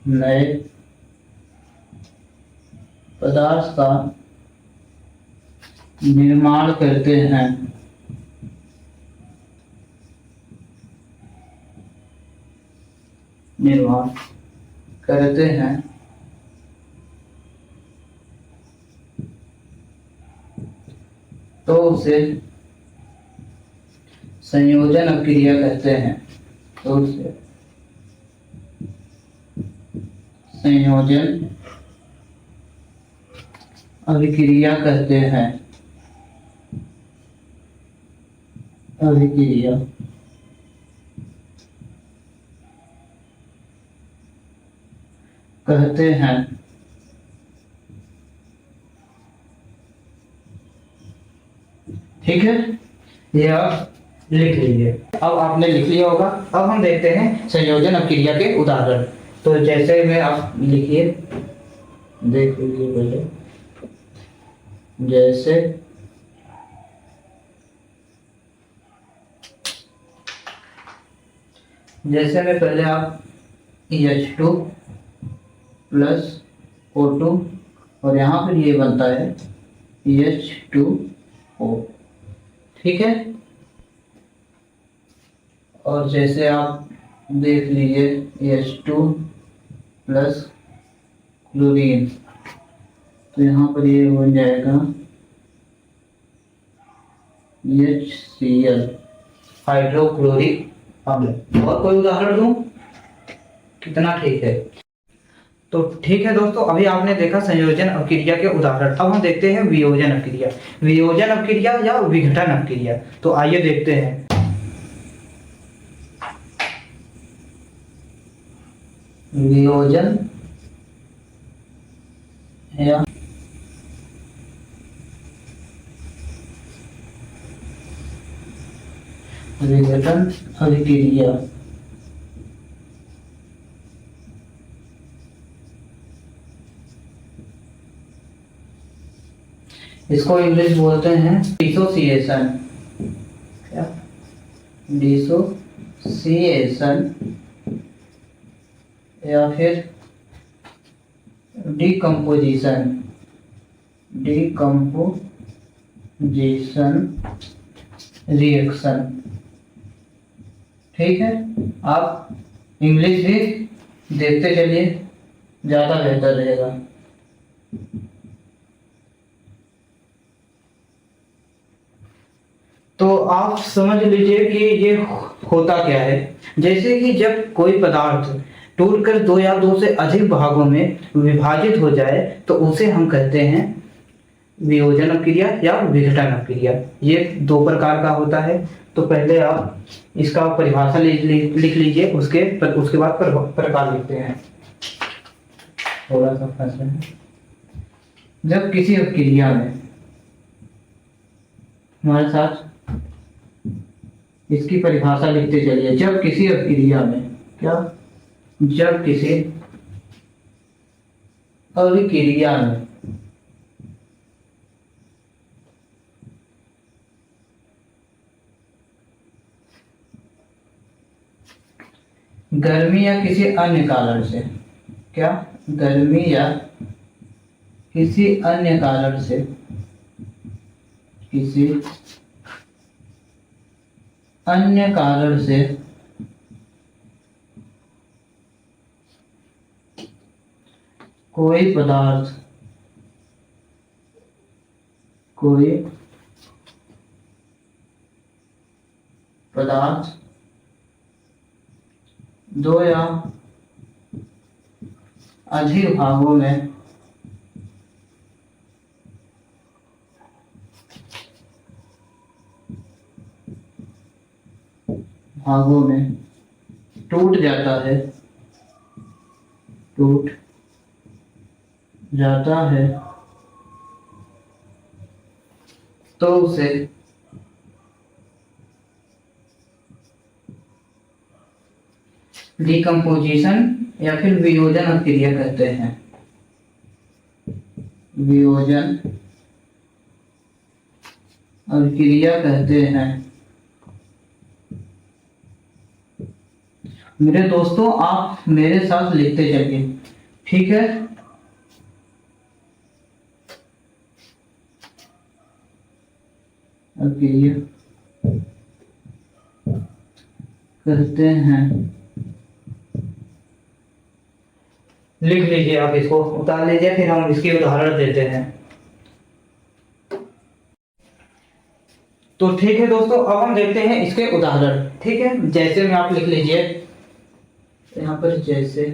नए पदार्थ का निर्माण करते हैं। तो उसे संयोजन अभिक्रिया कहते हैं। तो उसे संयोजन अभिक्रिया कहते हैं। अभिक्रिया कहते हैं। ठीक है, ये आप लिख लीजिए। अब आपने लिख लिया होगा। अब हम देखते हैं संयोजन अभिक्रिया के उदाहरण। तो जैसे में आप लिखिए, देख लीजिए पहले। जैसे में पहले आप H2 प्लस O2 और यहाँ पर ये बनता है H2O, ठीक है। और जैसे आप देख लीजिए H2 प्लस क्लोरीन, तो यहाँ पर ये हो जाएगा HCl, हाइड्रोक्लोरिक अम्ल। और कोई उदाहरण दूं? कितना ठीक है। तो ठीक है दोस्तों, अभी आपने देखा संयोजन अभिक्रिया के उदाहरण। अब हम देखते हैं वियोजन अभिक्रिया। वियोजन अभिक्रिया या विघटन अभिक्रिया। तो आइए देखते हैं। वियोजन या विघटन अभिक्रिया। इसको इंग्लिश बोलते हैं डिसोसिएशन। क्या? डिसोसिएशन या फिर डिकम्पोजिशन। Decomposition reaction. ठीक है, आप इंग्लिश भी देखते चलिए, ज़्यादा बेहतर रहेगा। तो आप समझ लीजिए कि ये होता क्या है। जैसे कि जब कोई पदार्थ टूटकर दो या दो से अधिक भागों में विभाजित हो जाए तो उसे हम कहते हैं वियोजन अपक्रिया या विघटन अपक्रिया। ये दो प्रकार का होता है। तो पहले आप इसका परिभाषा लिख लीजिए, उसके बाद प्रकार लिखते हैं। थोड़ा सा फंस रहे हैं। जब किसी अपक्रिया में, हमारे साथ इसकी परिभाषा लिखते चलिए। जब किसी अपक्रिया में, क्या? जब किसी अभिक्रिया में गर्मी या किसी अन्य कारण से, क्या? गर्मी या किसी अन्य कारण से, किसी अन्य कारण से कोई पदार्थ दो या अधिक भागों में टूट जाता है तो उसे डिकम्पोजिशन या फिर वियोजन अपक्रिया कहते हैं। वियोजन अपक्रिया कहते हैं। मेरे दोस्तों, आप मेरे साथ लिखते चलिए, ठीक है? अपक्रिया कहते हैं। लिख लीजिए, आप इसको उतार लीजिए, फिर हम इसके उदाहरण देते हैं। तो ठीक है दोस्तों, अब हम देखते हैं इसके उदाहरण। ठीक है, जैसे में आप लिख लीजिए यहाँ पर, जैसे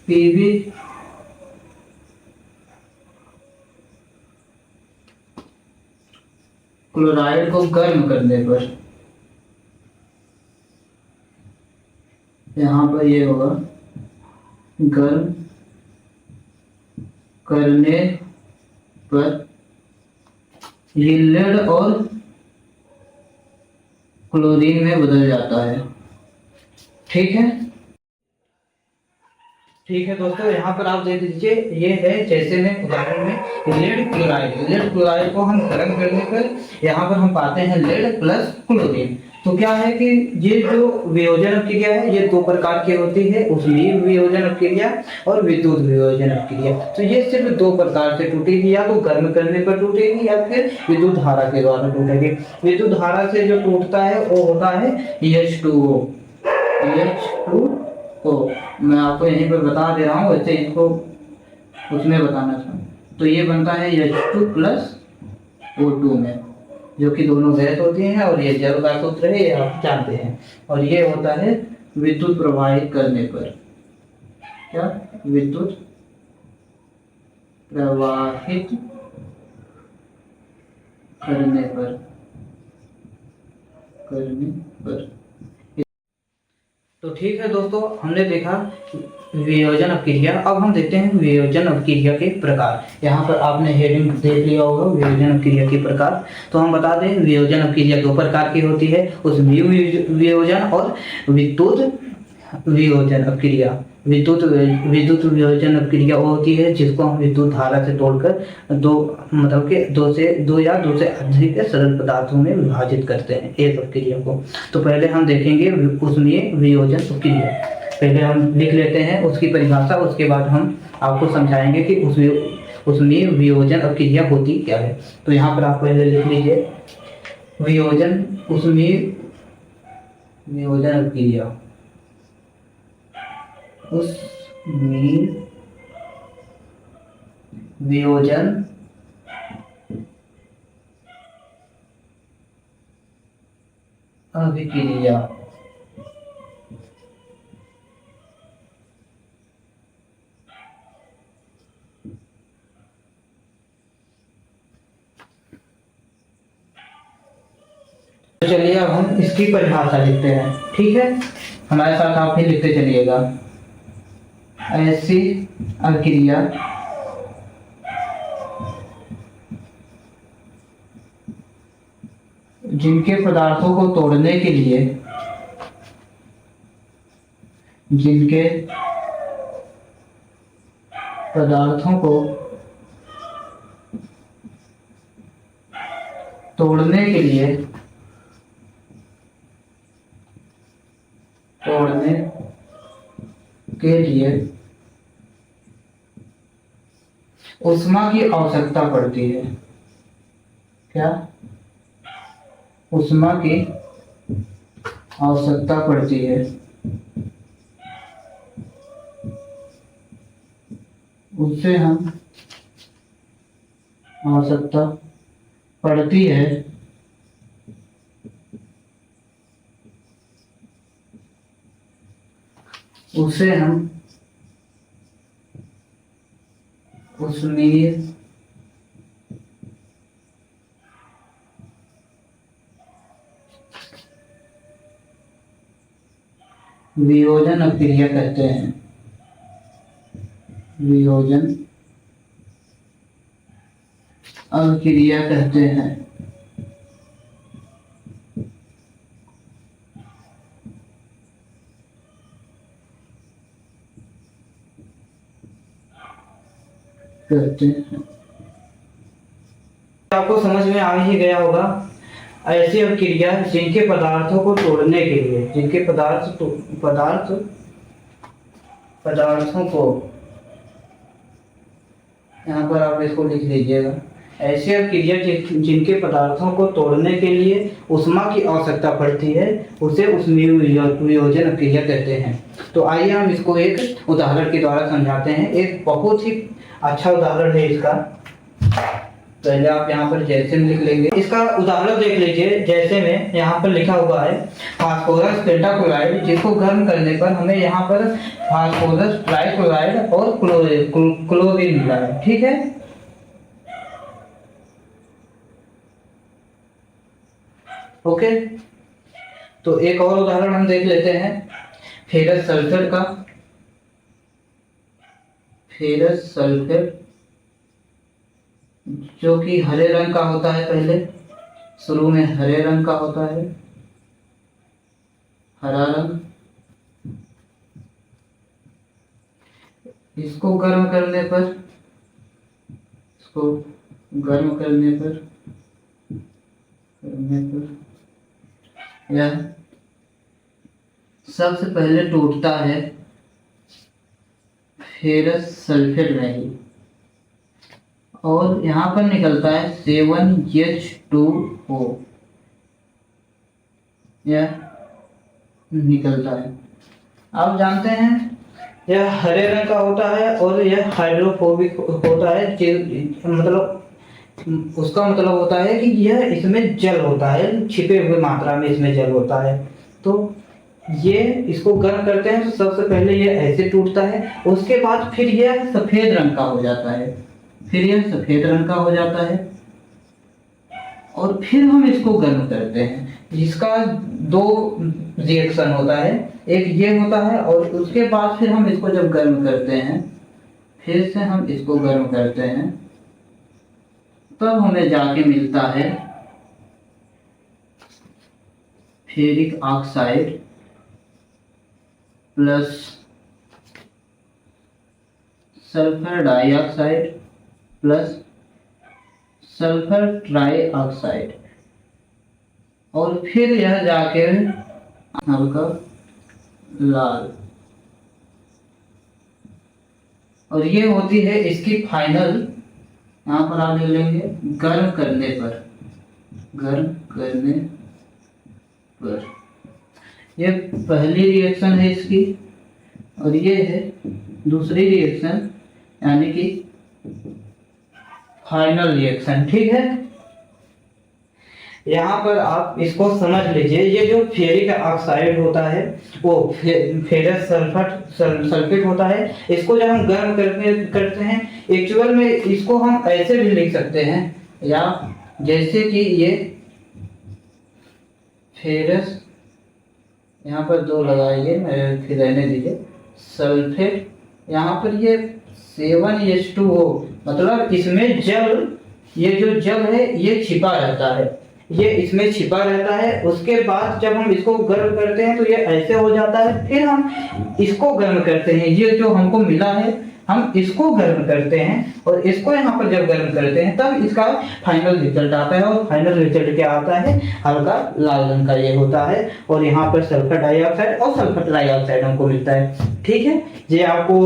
पीवी क्लोराइड को गर्म करने पर, यहाँ पर ये होगा गर्म करने पर ये लेड और क्लोरीन में बदल जाता है। ठीक है, ठीक है दोस्तों, यहाँ पर आप देख लीजिए, ये है जैसे में उदाहरण में लेड क्लोराइड को हम गर्म करने पर यहाँ पर हम पाते हैं लेड प्लस क्लोरीन। तो क्या है कि ये जो वियोजन अपक्रिया है ये दो प्रकार की होती है, उष्मीय वियोजन अपक्रिया और विद्युत वियोजन अपक्रिया। तो ये सिर्फ दो प्रकार से टूटेगी, या तो गर्म करने पर टूटेगी या फिर विद्युत धारा के द्वारा टूटेगी। विद्युत धारा से जो टूटता है वो होता है H2O। तो मैं आपको यहीं पर बता दे रहा हूँ, वैसे इसको उसमें बताना था। तो ये बनता है H2 प्लस O2 में, जो कि दोनों गैस होती हैं, और ये जल का सूत्र है, ये आप जानते हैं। और ये होता है विद्युत प्रवाहित करने पर, क्या? विद्युत प्रवाहित करने पर तो ठीक है दोस्तों, हमने देखा वियोजन अपक्रिया। अब हम देखते हैं वियोजन अपक्रिया के प्रकार। यहाँ पर आपने हेडिंग देख लिया होगा, वियोजन अपक्रिया के प्रकार। तो हम बता दें, वियोजन अपक्रिया दो प्रकार की होती है, उसमें वियोजन और विद्युत वियोजन अपक्रिया। विद्युत विद्युत वियोजन अपक्रिया वो होती है जिसको हम विद्युत धारा से तोड़कर दो मतलब के दो या दो से अधिक सरल पदार्थों में विभाजित करते हैं एक अपक्रिया को। तो पहले हम देखेंगे उसमें वियोजन अपक्रिया। पहले हम लिख लेते हैं उसकी परिभाषा, उसके बाद हम आपको समझाएंगे कि उसमें वियोजन अपक्रिया होती क्या है। तो यहाँ पर आप पहले लिख लीजिए वियोजन, उसमें वियोजन अपक्रिया, उसमें वियोजन अभिक्रिया। तो चलिए अब हम इसकी परिभाषा लिखते हैं, ठीक है। हमारे साथ आप भी लिखते चलिएगा। ऐसी अभिक्रिया जिनके पदार्थों को तोड़ने के लिए, जिनके पदार्थों को तोड़ने के लिए उष्मा की आवश्यकता पड़ती है। क्या? उष्मा की आवश्यकता पड़ती है। उससे हम आवश्यकता पड़ती है उसे हम उसमें वियोजन अपक्रिया कहते हैं। वियोजन अपक्रिया कहते हैं। आपको समझ में आ ही गया होगा। ऐसी अपक्रिया जिनके पदार्थों को तोड़ने के लिए, जिनके पदार्थों को, यहाँ पर आप इसको लिख लीजिएगा। ऐसी अपक्रिया जिनके पदार्थों को तोड़ने के लिए उष्मा की आवश्यकता पड़ती है उसे उसमें वियोजन अपक्रिया कहते हैं। तो आइए हम इसको एक उदाहरण के द्वारा समझाते हैं। एक बहुत ही अच्छा उदाहरण है इसका। पहले आप यहाँ पर जैसे में लिख लेंगे। इसका उदाहरण देख लीजिए। जैसे में यहाँ पर लिखा हुआ है फास्फोरस पेंटाक्लोराइड, जिसको गर्म करने पर हमें यहाँ पर फास्फोरस ट्राइक्लोराइड और क्लोरीन मिला है, ठीक है। ओके, तो एक और उदाहरण हम देख लेते हैं फेरस सल्फेट का। फेरस सल्फेट जो कि हरे रंग का होता है, पहले शुरू में हरे रंग का होता है, हरा रंग। इसको गर्म करने पर यह सबसे पहले टूटता है फेरस सल्फेट में ही, और यहाँ पर निकलता है 7H2O, यह निकलता है। आप जानते हैं यह हरे रंग का होता है और यह हाइड्रोफोबिक होता है। मतलब उसका मतलब होता है कि यह इसमें जल होता है, छिपे हुए मात्रा में इसमें जल होता है। तो ये इसको गर्म करते हैं तो सबसे पहले ये ऐसे टूटता है, उसके बाद फिर यह सफेद रंग का हो जाता है, और फिर हम इसको गर्म करते हैं। जिसका दो रिएक्शन होता है, एक ये होता है और उसके बाद फिर हम इसको जब गर्म करते हैं, फिर से हम इसको गर्म करते हैं, तब हमें जाके मिलता है ferric oxide plus sulphur dioxide plus sulphur trioxide, और फिर यह जाके हल्का लाल, और ये होती है इसकी फाइनल। यहाँ पर आप लिख लेंगे गर्म करने पर, गर्म करने पर। ये पहली रिएक्शन है इसकी, और ये है दूसरी रिएक्शन, यानी कि फाइनल रिएक्शन। ठीक है, यहाँ पर आप इसको समझ लीजिए। ये जो फेरिक ऑक्साइड होता है वो फेरस सल्फेट होता है। इसको जब हम गर्म करते हैं, एक्चुअल में इसको हम ऐसे भी लिख सकते हैं, या जैसे कि ये फेरस, यहाँ पर दो लगाइए, फिर रहने दीजिए, सल्फेट, यहाँ पर ये 7H2O, मतलब इसमें जल, ये जो जल है ये छिपा रहता है, ये इसमें छिपा रहता है। उसके बाद जब हम इसको गर्म करते हैं तो ये ऐसे हो जाता है, फिर हम इसको गर्म करते हैं, ये जो हमको मिला है हम इसको गर्म करते हैं, और इसको यहाँ पर जब गर्म करते हैं तब इसका फाइनल रिजल्ट आता है। और फाइनल रिजल्ट क्या आता है, हल्का लाल रंग का ये होता है, और यहाँ पर सल्फर डाइऑक्साइड और सल्फर ट्राइऑक्साइड हमको मिलता है। ठीक है, ये आपको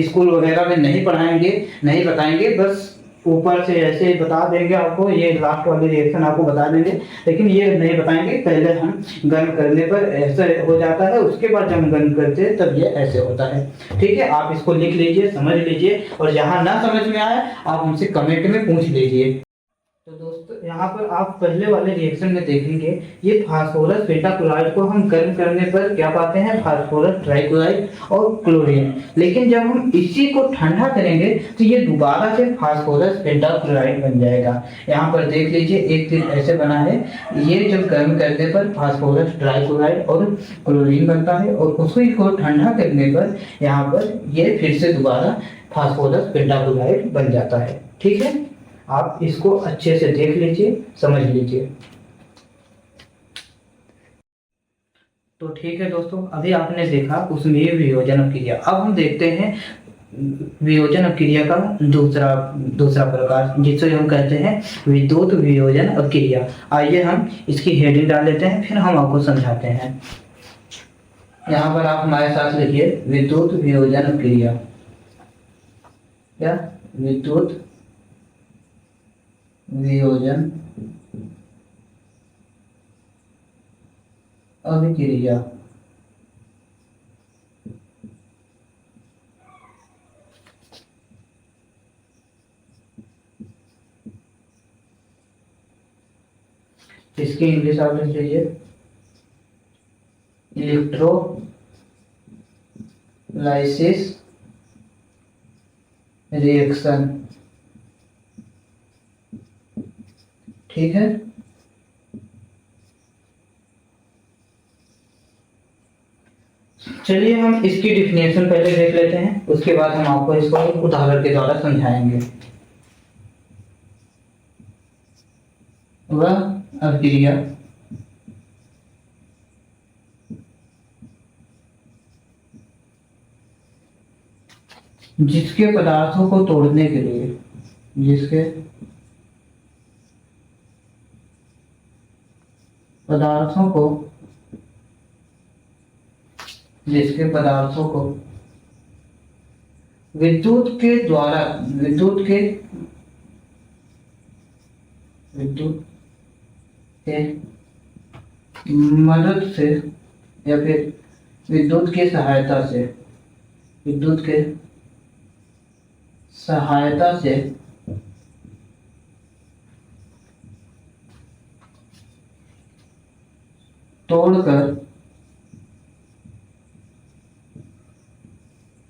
स्कूल वगैरह में नहीं पढ़ाएंगे, नहीं बताएंगे, बस ऊपर से ऐसे बता देंगे आपको, ये लास्ट वाली रिएक्शन आपको बता देंगे, लेकिन ये नहीं बताएंगे। पहले हम गर्म करने पर ऐसे हो जाता है, उसके बाद जब हम गर्म करते हैं तब ये ऐसे होता है। ठीक है, आप इसको लिख लीजिए, समझ लीजिए, और जहाँ ना समझ में आए आप हमसे कमेंट में पूछ लीजिए। तो दोस्तों यहाँ पर आप पहले वाले रिएक्शन में देखेंगे, ये फास्फोरस पेंटाक्लोराइड को हम गर्म करने पर क्या पाते हैं, फास्फोरस ट्राइक्लोराइड और क्लोरीन। लेकिन जब हम इसी को ठंडा करेंगे तो ये दोबारा से फास्फोरस पेंटाक्लोराइड बन जाएगा। यहाँ पर देख लीजिए, एक तीर ऐसे बना है, ये जब गर्म करने पर फास्फोरस ट्राइक्लोराइड और क्लोरीन बनता है, और उसको ठंडा करने पर यहाँ पर ये फिर से दोबारा फास्फोरस पेंटाक्लोराइड बन जाता है। ठीक है, आप इसको अच्छे से देख लीजिए, समझ लीजिए। तो ठीक है दोस्तों, अभी आपने देखा उसमें वियोजन क्रिया। अब हम देखते हैं वियोजन क्रिया का दूसरा प्रकार, जिसे हम कहते हैं विद्युत वियोजन क्रिया। आइए हम इसकी हेडिंग डाल लेते हैं, फिर हम आपको समझाते हैं। यहाँ पर आप हमारे साथ लिखिए विद्युत वियोजन क्रिया, क्या विद्युत वियोजन अभिक्रिया। इसकी इंग्लिश आप लिख लीजिए इलेक्ट्रोलाइसिस रिएक्शन। ठीक है, चलिए हम इसकी डिफिनेशन पहले देख लेते हैं, उसके बाद हम आपको इसको उदाहरण के द्वारा समझाएंगे। वह अभिक्रिया जिसके पदार्थों को तोड़ने के लिए, जिसके पदार्थों को विद्युत के मदद से, या फिर विद्युत के सहायता से तोड़कर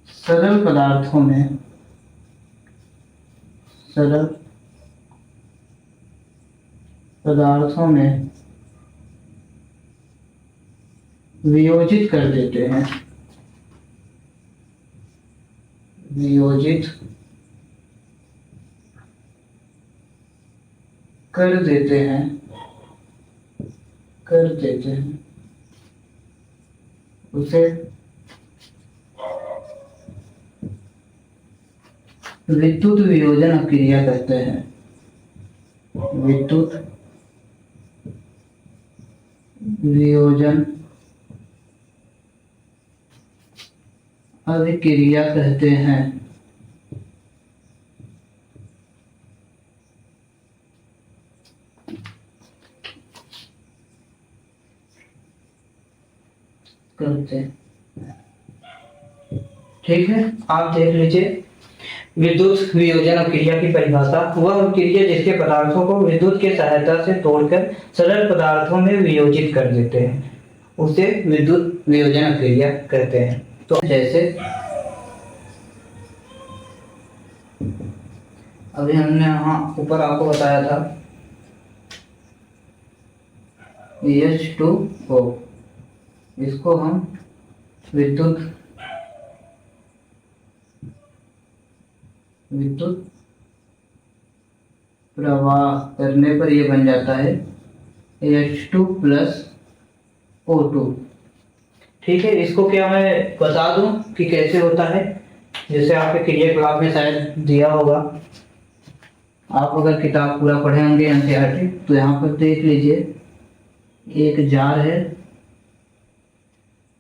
सरल पदार्थों में वियोजित कर देते हैं, वियोजित कर देते हैं, कर देते हैं उसे विद्युत वियोजन क्रिया कहते हैं, विद्युत वियोजन अभिक्रिया कहते हैं। करते हैं, ठीक है। आप देख लीजिए विद्युत वियोजन क्रिया की परिभाषा, वह क्रिया जिसके पदार्थों को विद्युत की सहायता से तोड़कर सरल पदार्थों में वियोजित कर देते हैं, उसे विद्युत वियोजन क्रिया कहते हैं। तो जैसे अभी हमने यहाँ ऊपर आपको बताया था H2O, इसको हम विद्युत प्रवाह करने पर यह बन जाता है H2 प्लस O2, ठीक है। इसको क्या मैं बता दूं कि कैसे होता है, जैसे आपके क्रियाकलाप में शायद दिया होगा, आप अगर किताब पूरा पढ़े होंगे एनसीईआरटी, तो यहाँ पर देख लीजिए एक जार है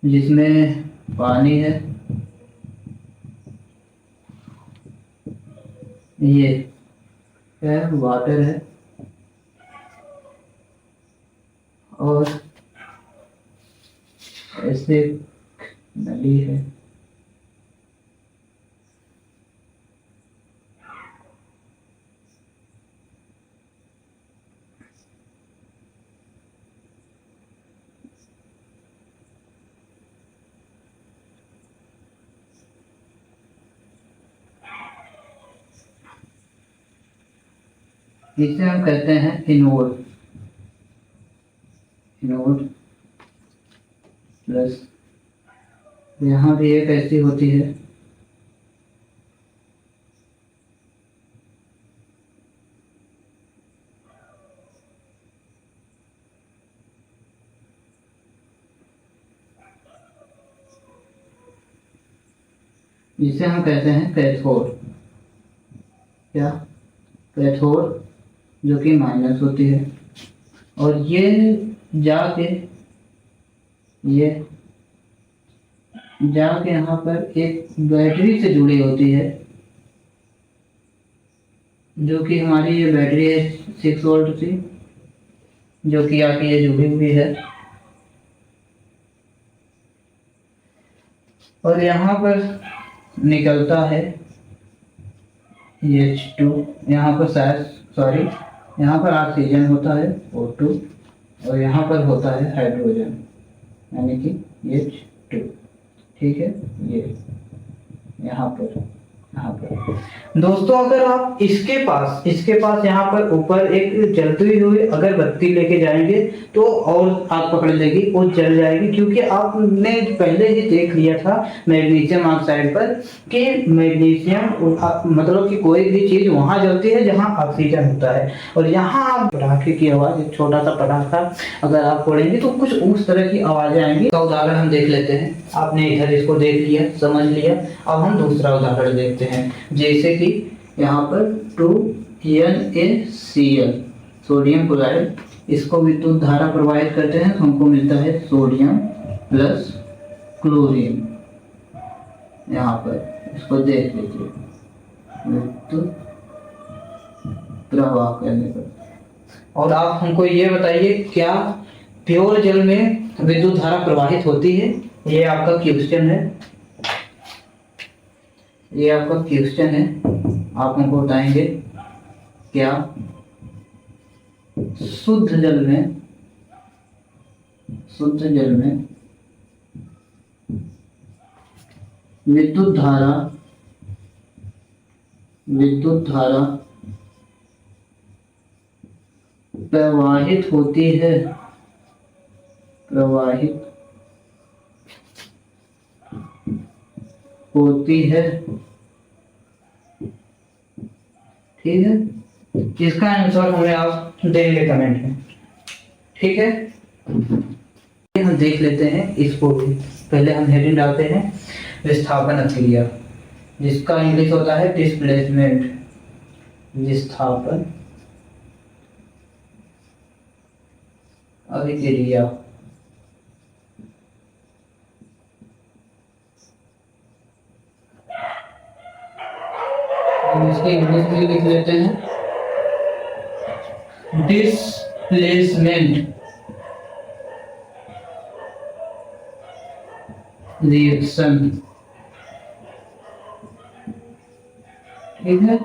जिसमें पानी है, ये है वाटर है, और ऐसे नली है, इसे हम कहते हैं एनोड, एनोड प्लस यहाँ भी एक ऐसी होती है, इसे हम कहते हैं कैथोड, क्या कैथोड, जो कि माइनस होती है, और ये जाके यहाँ पर एक बैटरी से जुड़ी होती है, जो कि हमारी ये बैटरी है 6 वोल्ट की, जो कि आके ये जुड़ी हुई है, और यहाँ पर निकलता है H2, यहाँ पर शायद सॉरी यहाँ पर ऑक्सीजन होता है O2, और यहाँ पर होता है हाइड्रोजन यानी कि H2, ठीक है। ये यहाँ पर दोस्तों अगर आप इसके पास यहाँ पर ऊपर एक जलती हुई अगरबत्ती लेके जाएंगे तो और आग पकड़ लेगी, वो जल जाएगी, क्योंकि आपने पहले ही देख लिया था मैग्नीशियम ऑक्साइड पर कि मैग्नीशियम मतलब कि कोई भी चीज वहां जलती है जहां ऑक्सीजन होता है, और यहाँ आप पटाखे की आवाज, एक छोटा सा पटाखा अगर आप फोड़ेंगे तो कुछ उस तरह की आवाजें आएंगी। का उदाहरण हम देख लेते हैं, आपने इधर इसको देख लिया, समझ लिया, अब हम दूसरा उदाहरण देखते हैं, जैसे कि यहाँ पर 2NaCl सोडियम क्लोराइड, इसको विद्युत धारा प्रवाहित करते हैं तो हमको मिलता है सोडियम प्लस क्लोरीन। यहाँ पर इसको देख लीजिए विद्युत प्रवाह करने पर। और आप हमको ये बताइए क्या प्योर जल में विद्युत धारा प्रवाहित होती है? ये आपका क्वेश्चन है, ये आपका क्वेश्चन है, आप हमको बताएंगे क्या शुद्ध जल में विद्युत धारा प्रवाहित होती है। ठीक है, इसका आंसर हमें आप देंगे कमेंट में। ठीक है, हम देख लेते हैं इसको भी। पहले हम हेडिंग डालते हैं विस्थापन अभिक्रिया, जिसका इंग्लिश होता है डिस्प्लेसमेंट। विस्थापन अभिक्रिया, हम इसके इंग्लिश में लिख लेते हैं डिस्प्लेसमेंट रिएक्शन। ठीक है,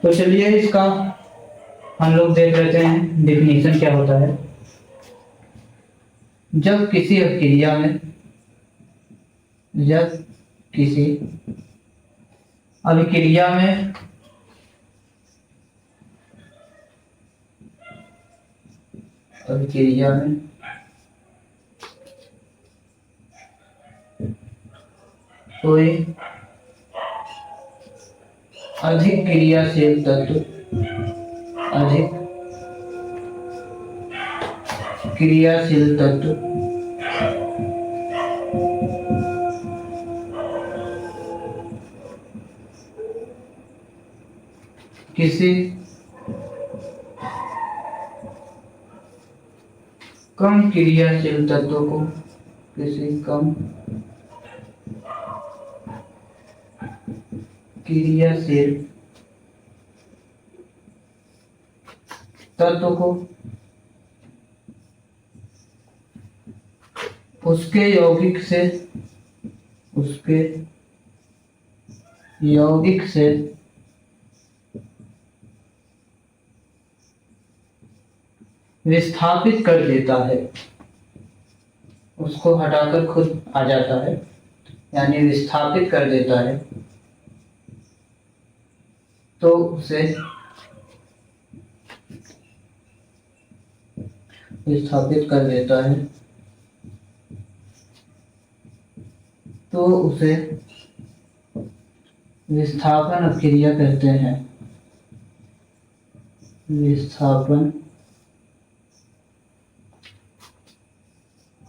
तो चलिए इसका हम लोग देख लेते हैं डेफिनेशन क्या होता है। जब किसी अभिक्रिया में जब किसी अभिक्रिया में अभिक्रिया में कोई अधिक क्रियाशील तत्व अधिक क्रियाशील तत्व किसी कम क्रियाशील तत्व को किसी कम क्रियाशील तत्व को उसके यौगिक से विस्थापित कर देता है, उसको हटाकर खुद आ जाता है, यानी विस्थापित कर देता है, तो उसे विस्थापित कर देता है, तो उसे विस्थापन अभिक्रिया कहते हैं। विस्थापन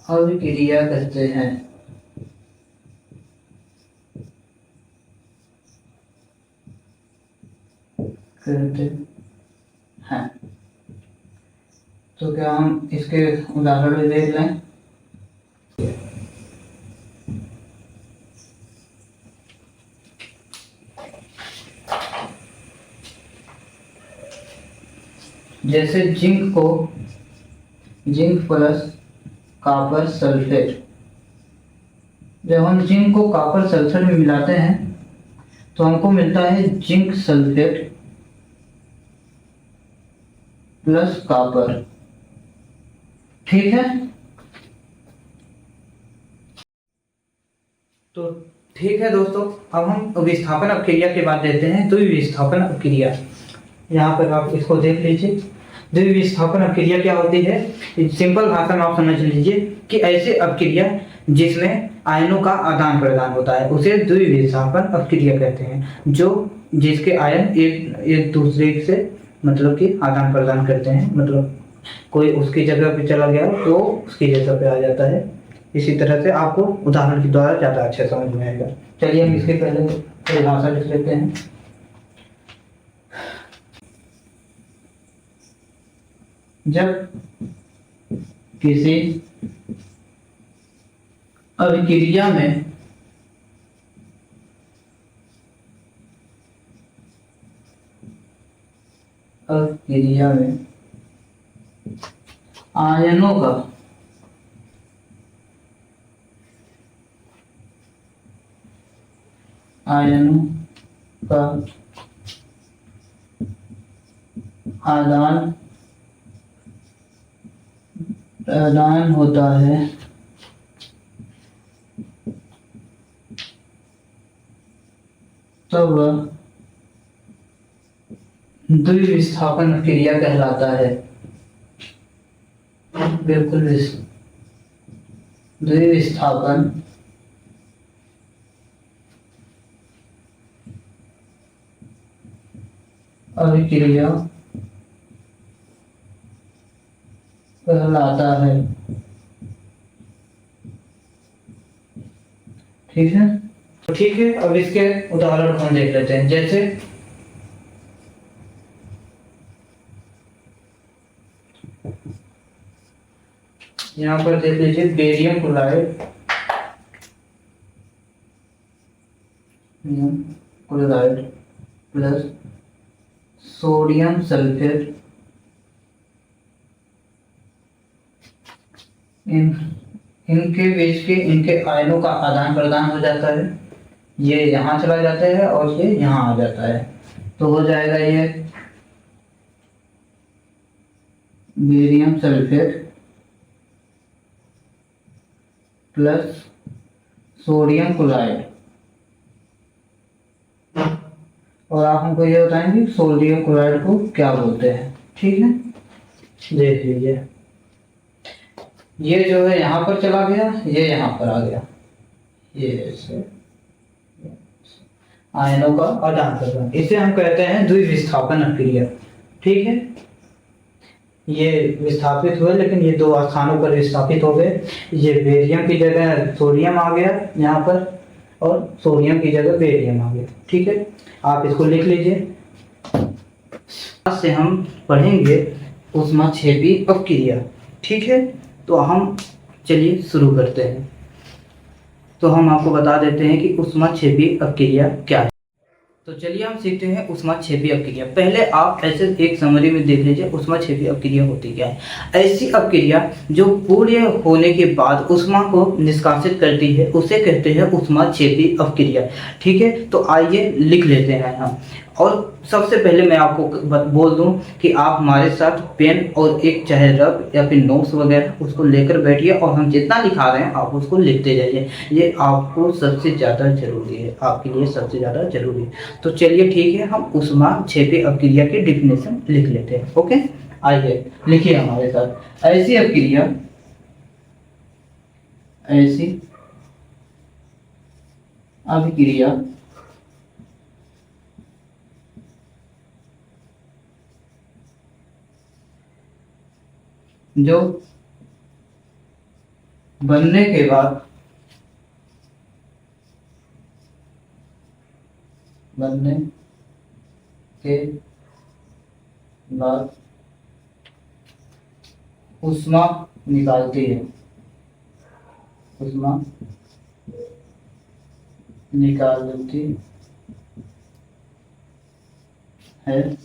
अभिक्रिया कहते हैं। तो क्या हम इसके उदाहरण भी देख लें। जैसे जिंक प्लस कॉपर सल्फेट, जब हम जिंक को कॉपर सल्फेट में मिलाते हैं तो हमको मिलता है जिंक सल्फेट प्लस कॉपर। ठीक है, तो ठीक है दोस्तों, अब हम विस्थापन अभिक्रिया के बाद देते हैं द्विविस्थापन अभिक्रिया। यहाँ पर आप इसको देख लीजिए। द्विविस्थापन अभिक्रिया क्या होती है, सिंपल भाषा में आप समझ लीजिए कि ऐसी अभिक्रिया जिसमें आयनों का आदान प्रदान होता है उसे द्विविस्थापन अभिक्रिया कहते हैं। जिसके आयन एक दूसरे से मतलब कि आदान प्रदान करते हैं, मतलब कोई उसकी जगह पे चला गया तो उसकी जगह पे आ जाता है। इसी तरह से आपको उदाहरण के द्वारा ज़्यादा अच्छे समझ में आएगा। चलिए हम इसके पहले परिभाषा लिख लेते हैं। जब किसी अभिक्रिया में आयनों का आदान प्रदान होता है तब वह द्विविस्थापन क्रिया कहलाता है। बिल्कुल द्विविस्थापन अभिक्रिया कहलाता है। ठीक है, तो ठीक है, अब इसके उदाहरण हम देख लेते हैं। जैसे यहाँ पर देख लीजिए, barium chloride chloride plus sodium sulphate इनके बीच के इनके आयनों का आदान प्रदान हो जाता है। ये यहाँ चला जाता है और ये यहाँ आ जाता है, तो हो जाएगा ये barium sulphate plus sodium chloride. और आप हमको ये बताएंगे सोडियम क्लोराइड को क्या बोलते हैं। ठीक है, देख लीजिए, ये जो है यहाँ पर चला गया, ये यहाँ पर आ गया, ये ऐसे आयनों का आदान प्रदान, इसे हम कहते हैं द्विविस्थापन अभिक्रिया। ठीक है, ये विस्थापित हुए, लेकिन ये दो स्थानों पर विस्थापित हो गए। ये बेरियम की जगह सोडियम आ गया यहाँ पर, और सोडियम की जगह बेरियम आ गया। ठीक है, आप इसको लिख लीजिए। आज से हम पढ़ेंगे ऊष्माक्षेपी अपक्रिया। ठीक है, तो हम चलिए शुरू करते हैं। तो हम आपको बता देते हैं कि ऊष्माक्षेपी अपक्रिया क्या है। तो चलिए हम सीखते हैं ऊष्माक्षेपी अपक्रिया। पहले आप ऐसे एक समरी में देख लीजिए ऊष्माक्षेपी अपक्रिया होती क्या है। ऐसी अपक्रिया जो पूर्ण होने के बाद ऊष्मा को निष्कासित करती है उसे कहते हैं ऊष्माक्षेपी अपक्रिया। ठीक है, तो आइए लिख लेते हैं हम। और सबसे पहले मैं आपको बोल दूं कि आप हमारे साथ पेन और एक चाहे रब या फिर नोट्स वगैरह उसको लेकर बैठिए, और हम जितना लिखा रहे हैं आप उसको लिखते जाइए। ये आपको सबसे ज़्यादा जरूरी है, आपके लिए सबसे ज़्यादा जरूरी है। तो चलिए ठीक है, हम ऊष्माक्षेपी अपक्रिया की डेफिनेशन लिख लेते हैं। ओके, आइए लिखिए हमारे साथ। ऐसी अपक्रिया, ऐसी अभिक्रिया जो बनने के बाद ऊष्मा निकालती है, ऊष्मा निकालती है,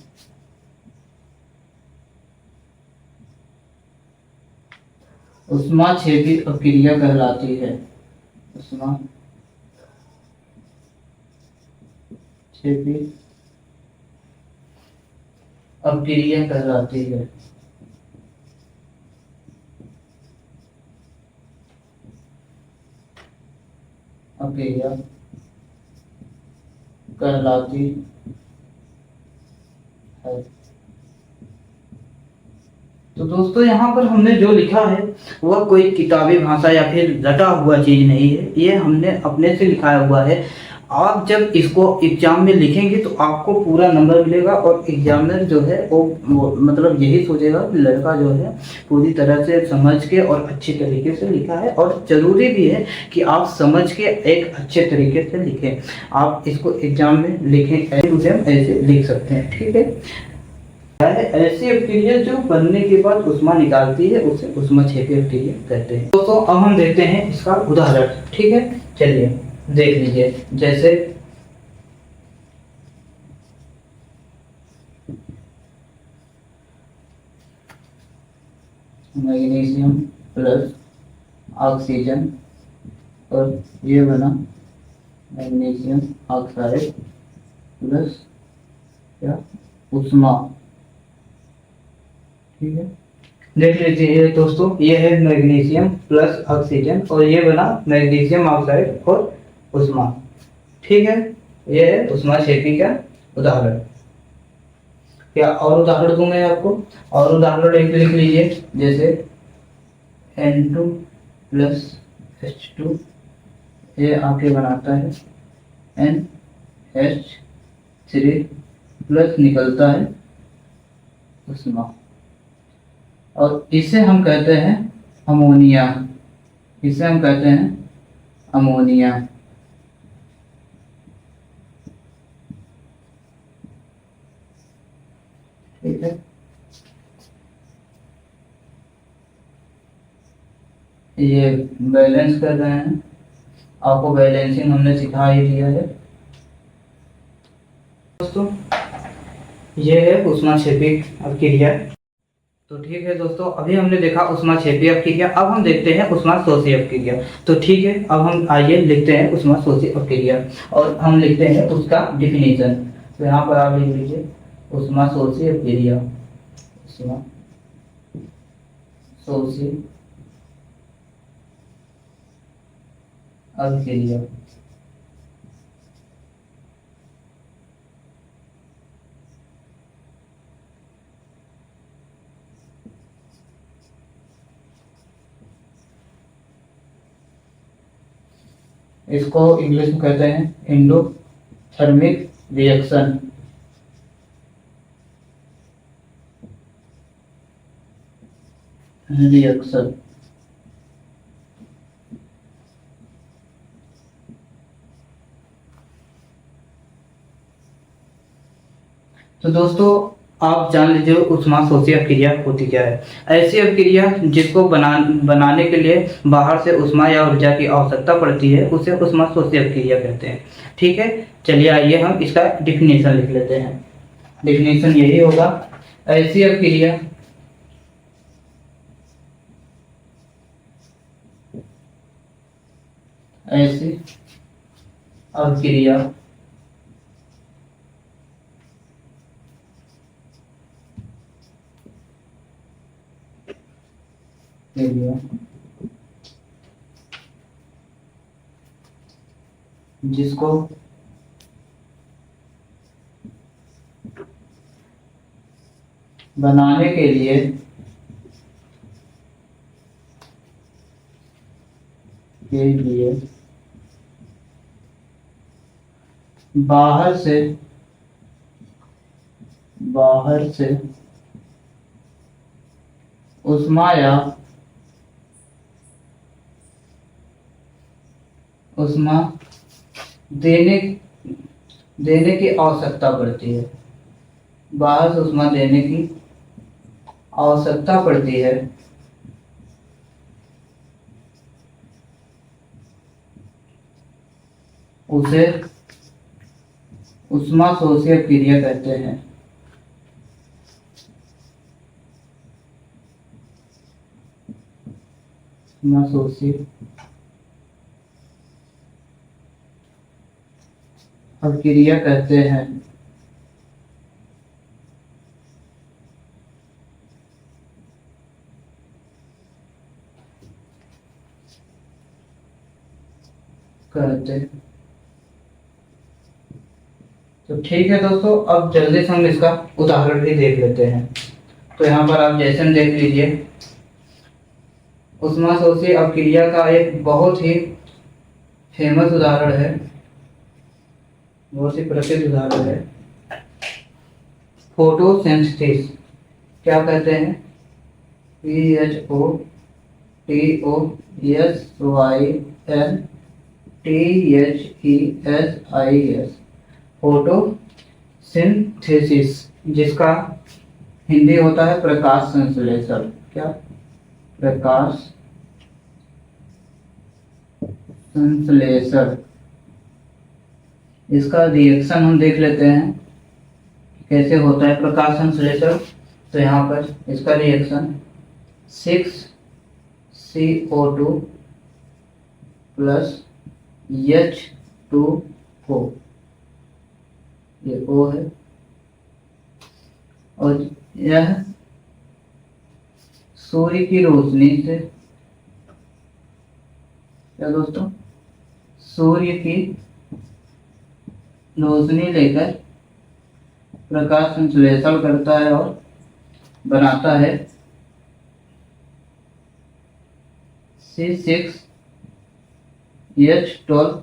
ऊष्माक्षेपी अपक्रिया कहलाती है। ऊष्माक्षेपी अपक्रिया कहलाती है। अपक्रिया कहलाती है। तो दोस्तों, यहाँ पर हमने जो लिखा है वह कोई किताबी भाषा या फिर रटा हुआ चीज़ नहीं है, ये हमने अपने से लिखाया हुआ है। आप जब इसको एग्जाम में लिखेंगे तो आपको पूरा नंबर मिलेगा, और एग्जामिनर जो है वो मतलब यही सोचेगा कि लड़का जो है पूरी तरह से समझ के और अच्छे तरीके से लिखा है। और ज़रूरी भी है कि आप समझ के एक अच्छे तरीके से लिखें। आप इसको एग्जाम में लिखें, ऐसे लिख सकते हैं। ठीक है, ऐसी अपक्रिया जो बनने के बाद ऊष्मा निकालती है उसे ऊष्माक्षेपी अपक्रिया कहते हैं। दोस्तों, अब हम देखते हैं इसका उदाहरण। ठीक है, चलिए देख लीजिए। जैसे मैग्नीशियम प्लस ऑक्सीजन, और ये बना मैग्नीशियम ऑक्साइड प्लस क्या ऊष्मा। ठीक है, देख लीजिए दोस्तों, ये है मैग्नीशियम प्लस ऑक्सीजन, और ये बना मैग्नीशियम ऑक्साइड और ऊष्मा। ठीक है, ये है ऊष्माक्षेपी का उदाहरण। क्या और उदाहरण दूं मैं आपको? और उदाहरण एक लिख लीजिए, जैसे N2 प्लस H2 ये आके बनाता है NH3 प्लस निकलता है उष्मा, और इसे हम कहते हैं अमोनिया। इसे हम कहते हैं अमोनिया। ठीक है, ये बैलेंस कर रहे हैं, आपको बैलेंसिंग हमने सिखा ही दिया है दोस्तों। ये है ऊष्माक्षेपी अभिक्रिया। तो ठीक है दोस्तों, अभी हमने देखा ऊष्माक्षेपी अभिक्रिया, अब हम देखते हैं ऊष्माशोषी अभिक्रिया। तो ठीक है, अब हम आइए लिखते हैं ऊष्माशोषी अभिक्रिया, और हम लिखते हैं उसका डिफिनीशन। तो यहाँ पर आप लिख लीजिए ऊष्माशोषी अभिक्रिया। ऊष्माशोषी अभिक्रिया इसको इंग्लिश में कहते हैं एंडोथर्मिक रिएक्शन। तो दोस्तों आप जान लीजिए ऊष्माशोषी अभिक्रिया होती क्या है। ऐसी अभिक्रिया जिसको बनाने के लिए बाहर से ऊष्मा या ऊर्जा की आवश्यकता पड़ती है, उसे ऊष्माशोषी अभिक्रिया कहते हैं। ठीक है, चलिए आइए हम इसका डिफिनीशन लिख लेते हैं। डिफिनीशन यही होगा, ऐसी अभिक्रिया जिसको बनाने के लिए बाहर से उष्मा या उष्मा देने की आवश्यकता पड़ती है। बाहर से उष्मा देने की आवश्यकता पड़ती है, उसे ऊष्माशोषी अभिक्रिया कहते हैं। ऊष्माशोषी अभिक्रिया कहते हैं। तो ठीक है दोस्तों, अब जल्दी से हम इसका उदाहरण भी देख लेते हैं। तो यहाँ पर आप जैसे देख लीजिए, ऊष्माशोषी अभिक्रिया का एक बहुत ही फेमस उदाहरण है, बहुत ही प्रसिद्ध उदाहरण है फोटोसिंथेसिस। क्या कहते हैं? PHOTOSYNTHESIS, फोटोसिंथेसिस, जिसका हिंदी होता है प्रकाश संश्लेषण। क्या? प्रकाश संश्लेषण। इसका रिएक्शन हम देख लेते हैं कैसे होता है प्रकाश संश्लेषण। तो यहाँ पर इसका रिएक्शन 6CO2 प्लस H2O, ये O है, और यह सूर्य की रोशनी से, क्या दोस्तों, सूर्य की रोशनी लेकर प्रकाश संश्लेषण करता है और बनाता है H12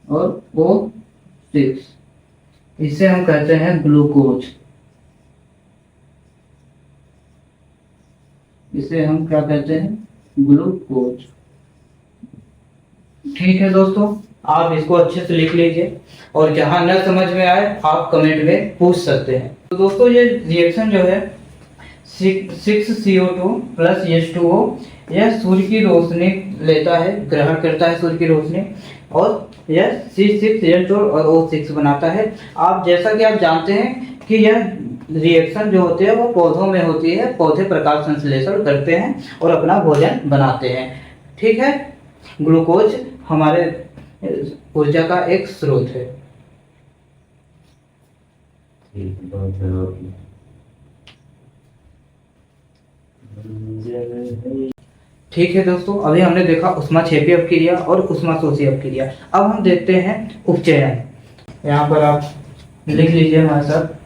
और O6, इसे हम कहते हैं ग्लूकोज। इसे हम क्या कहते हैं? ग्लूकोज। ठीक है दोस्तों, आप इसको अच्छे से लिख लीजिए और जहां न समझ में आए आप कमेंट में पूछ सकते हैं। तो दोस्तों ये रिएक्शन जो है 6CO2 प्लस H2O, यह सूर्य की रोशनी लेता है, ग्रहण करता है सूर्य की रोशनी, और यह C6H12 और O6 बनाता है। आप जैसा कि आप जानते हैं कि यह रिएक्शन जो होती है वो पौधों में होती है, पौधे प्रकाश संश्लेषण करते हैं और अपना भोजन बनाते हैं। ठीक है, ग्लूकोज हमारे ऊर्जा का एक स्रोत है। ठीक है दोस्तों, अभी हमने देखा ऊष्माक्षेपी अपक्रिया और ऊष्माशोषी अपक्रिया। अब हम देखते हैं उपचयन। यहाँ पर आप लिख लीजिए हमारे साथ।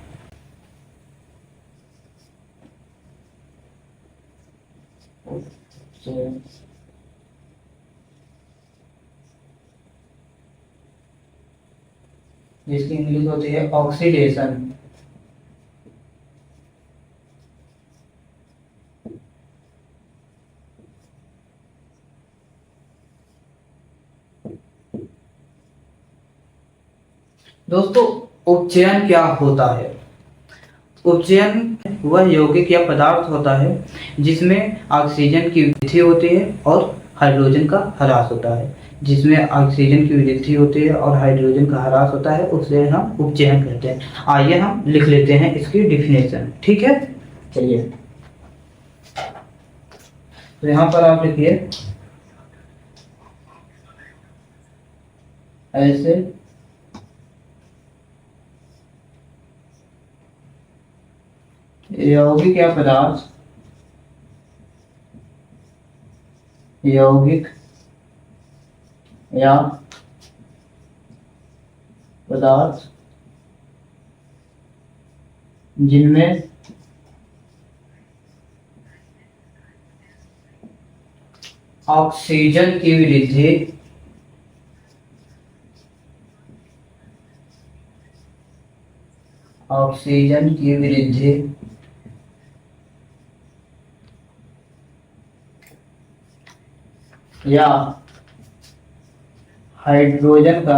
जिसकी इंग्लिश होती है ऑक्सीडेशन। दोस्तों उपचयन क्या होता है? उपचयन वह यौगिक या पदार्थ होता है जिसमें ऑक्सीजन की वृद्धि होती है और हाइड्रोजन का ह्रास होता है। जिसमें ऑक्सीजन की वृद्धि होती है और हाइड्रोजन का ह्रास होता है, उसे हम उपचयन कहते हैं। आइए हम लिख लेते हैं इसकी डिफिनेशन। ठीक है, चलिए। तो यहाँ पर आप लिखिए ऐसे यौगिक या पदार्थ, यौगिक या पदार्थ जिनमें ऑक्सीजन की वृद्धि या हाइड्रोजन का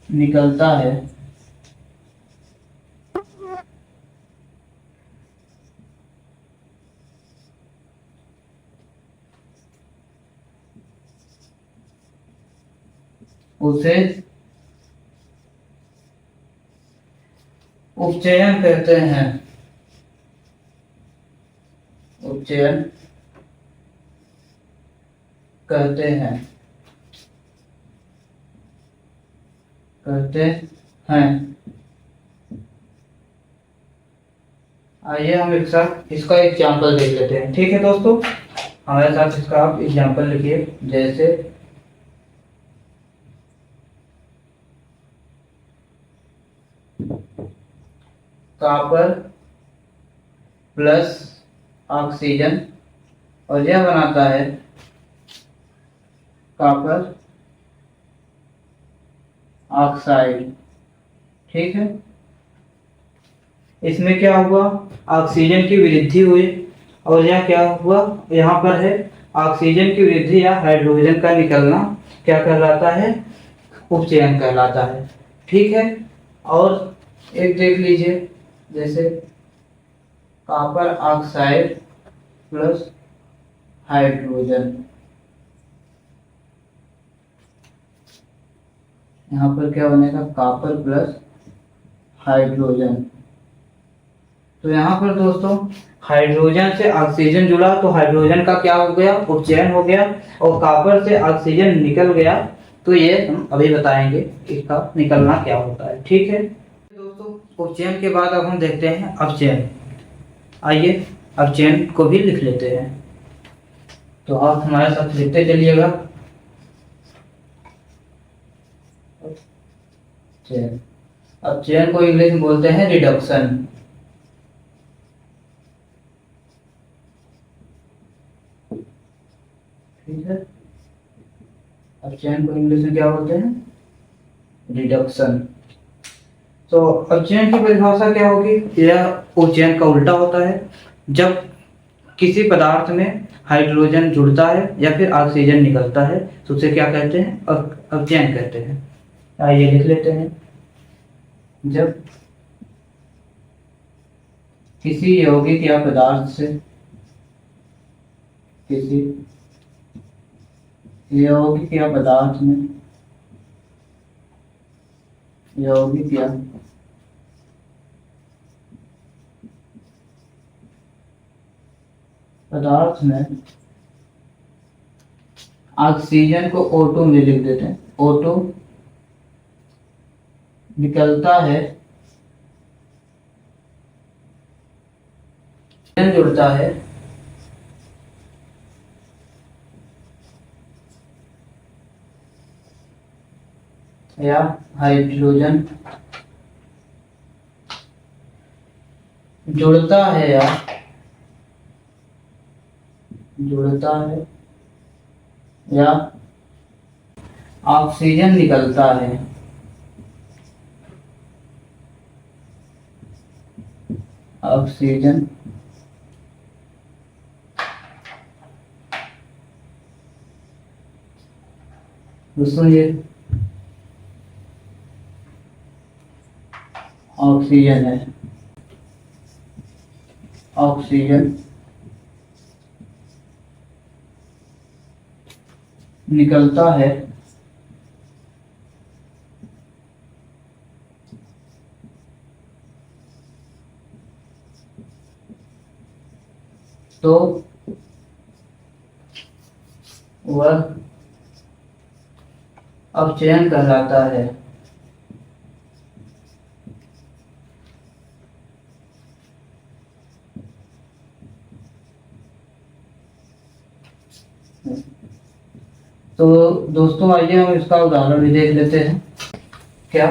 निकलता है, उसे उपचयन कहते हैं। उपचयन कहते हैं आइए हम एक साथ इसका एग्जाम्पल देख लेते हैं। ठीक है दोस्तों, हमारे साथ इसका आप एग्जाम्पल लिखिए। जैसे कॉपर प्लस ऑक्सीजन, और यह बनाता है कॉपर ऑक्साइड। ठीक है, इसमें क्या हुआ? ऑक्सीजन की वृद्धि हुई, और यह क्या हुआ? यहाँ पर है ऑक्सीजन की वृद्धि या हाइड्रोजन का निकलना क्या कहलाता है? उपचयन कहलाता है। ठीक है, और एक देख लीजिए, जैसे कॉपर ऑक्साइड प्लस हाइड्रोजन, यहाँ पर क्या बनेगा? Copper plus hydrogen. तो यहाँ पर दोस्तों हाइड्रोजन से ऑक्सीजन जुड़ा तो हाइड्रोजन का क्या हो गया? उपचयन हो गया, और कॉपर से ऑक्सीजन निकल गया। तो ये हम अभी बताएंगे इसका निकलना क्या होता है। ठीक है दोस्तों, उपचयन के बाद अब हम देखते हैं अपचयन। आइए अपचयन को भी लिख लेते हैं। तो आप हमारे साथ लिखते चलिएगा। अपचयन को इंग्लिश में बोलते हैं रिडक्शन। ठीक है, अपचयन को इंग्लिश में क्या बोलते हैं? रिडक्शन। तो अपचयन की परिभाषा क्या होगी? यह उपचयन का उल्टा होता है। जब किसी पदार्थ में हाइड्रोजन जुड़ता है या फिर ऑक्सीजन निकलता है तो उसे क्या कहते हैं? अपचयन कहते हैं। आइए लिख लेते हैं। जब किसी यौगिक या पदार्थ से किसी यौगिक या पदार्थ में यौगिक या पदार्थ में ऑक्सीजन को O2 में लिख देते हैं। O2 निकलता है, जुड़ता है या हाइड्रोजन जुड़ता है या ऑक्सीजन निकलता है, ऑक्सीजन दोस्तों ये ऑक्सीजन है, ऑक्सीजन निकलता है तो वह अपचयन कहलाता है। तो दोस्तों आइए हम इसका उदाहरण भी देख लेते हैं। क्या?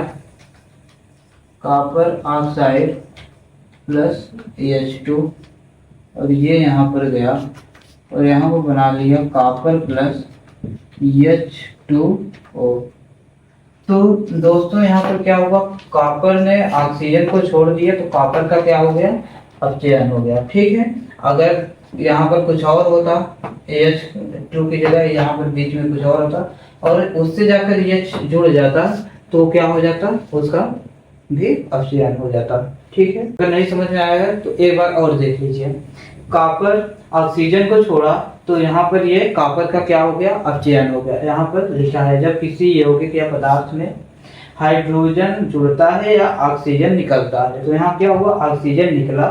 कॉपर ऑक्साइड प्लस H2 और ये यहाँ पर गया और यहाँ को बना लिया कॉपर प्लस H2O। तो दोस्तों यहाँ पर क्या होगा? कॉपर ने ऑक्सीजन को छोड़ दिया तो कॉपर का क्या हो गया? अपचयन हो गया। ठीक है, अगर यहाँ पर कुछ और होता, H2 की जगह यहाँ पर बीच में कुछ और होता और उससे जाकर H जुड़ जाता तो क्या हो जाता? उसका भी अपचयन हो जाता। ठीक है, अगर नहीं समझ में आया है तो एक बार और देख लीजिए। कॉपर ऑक्सीजन को छोड़ा तो यहाँ पर ये कॉपर का क्या हो गया? अपचयन हो गया। यहाँ पर लिखा है जब किसी यौगिक या पदार्थ में हाइड्रोजन जुड़ता है या ऑक्सीजन निकलता है, तो यहाँ क्या हुआ? ऑक्सीजन निकला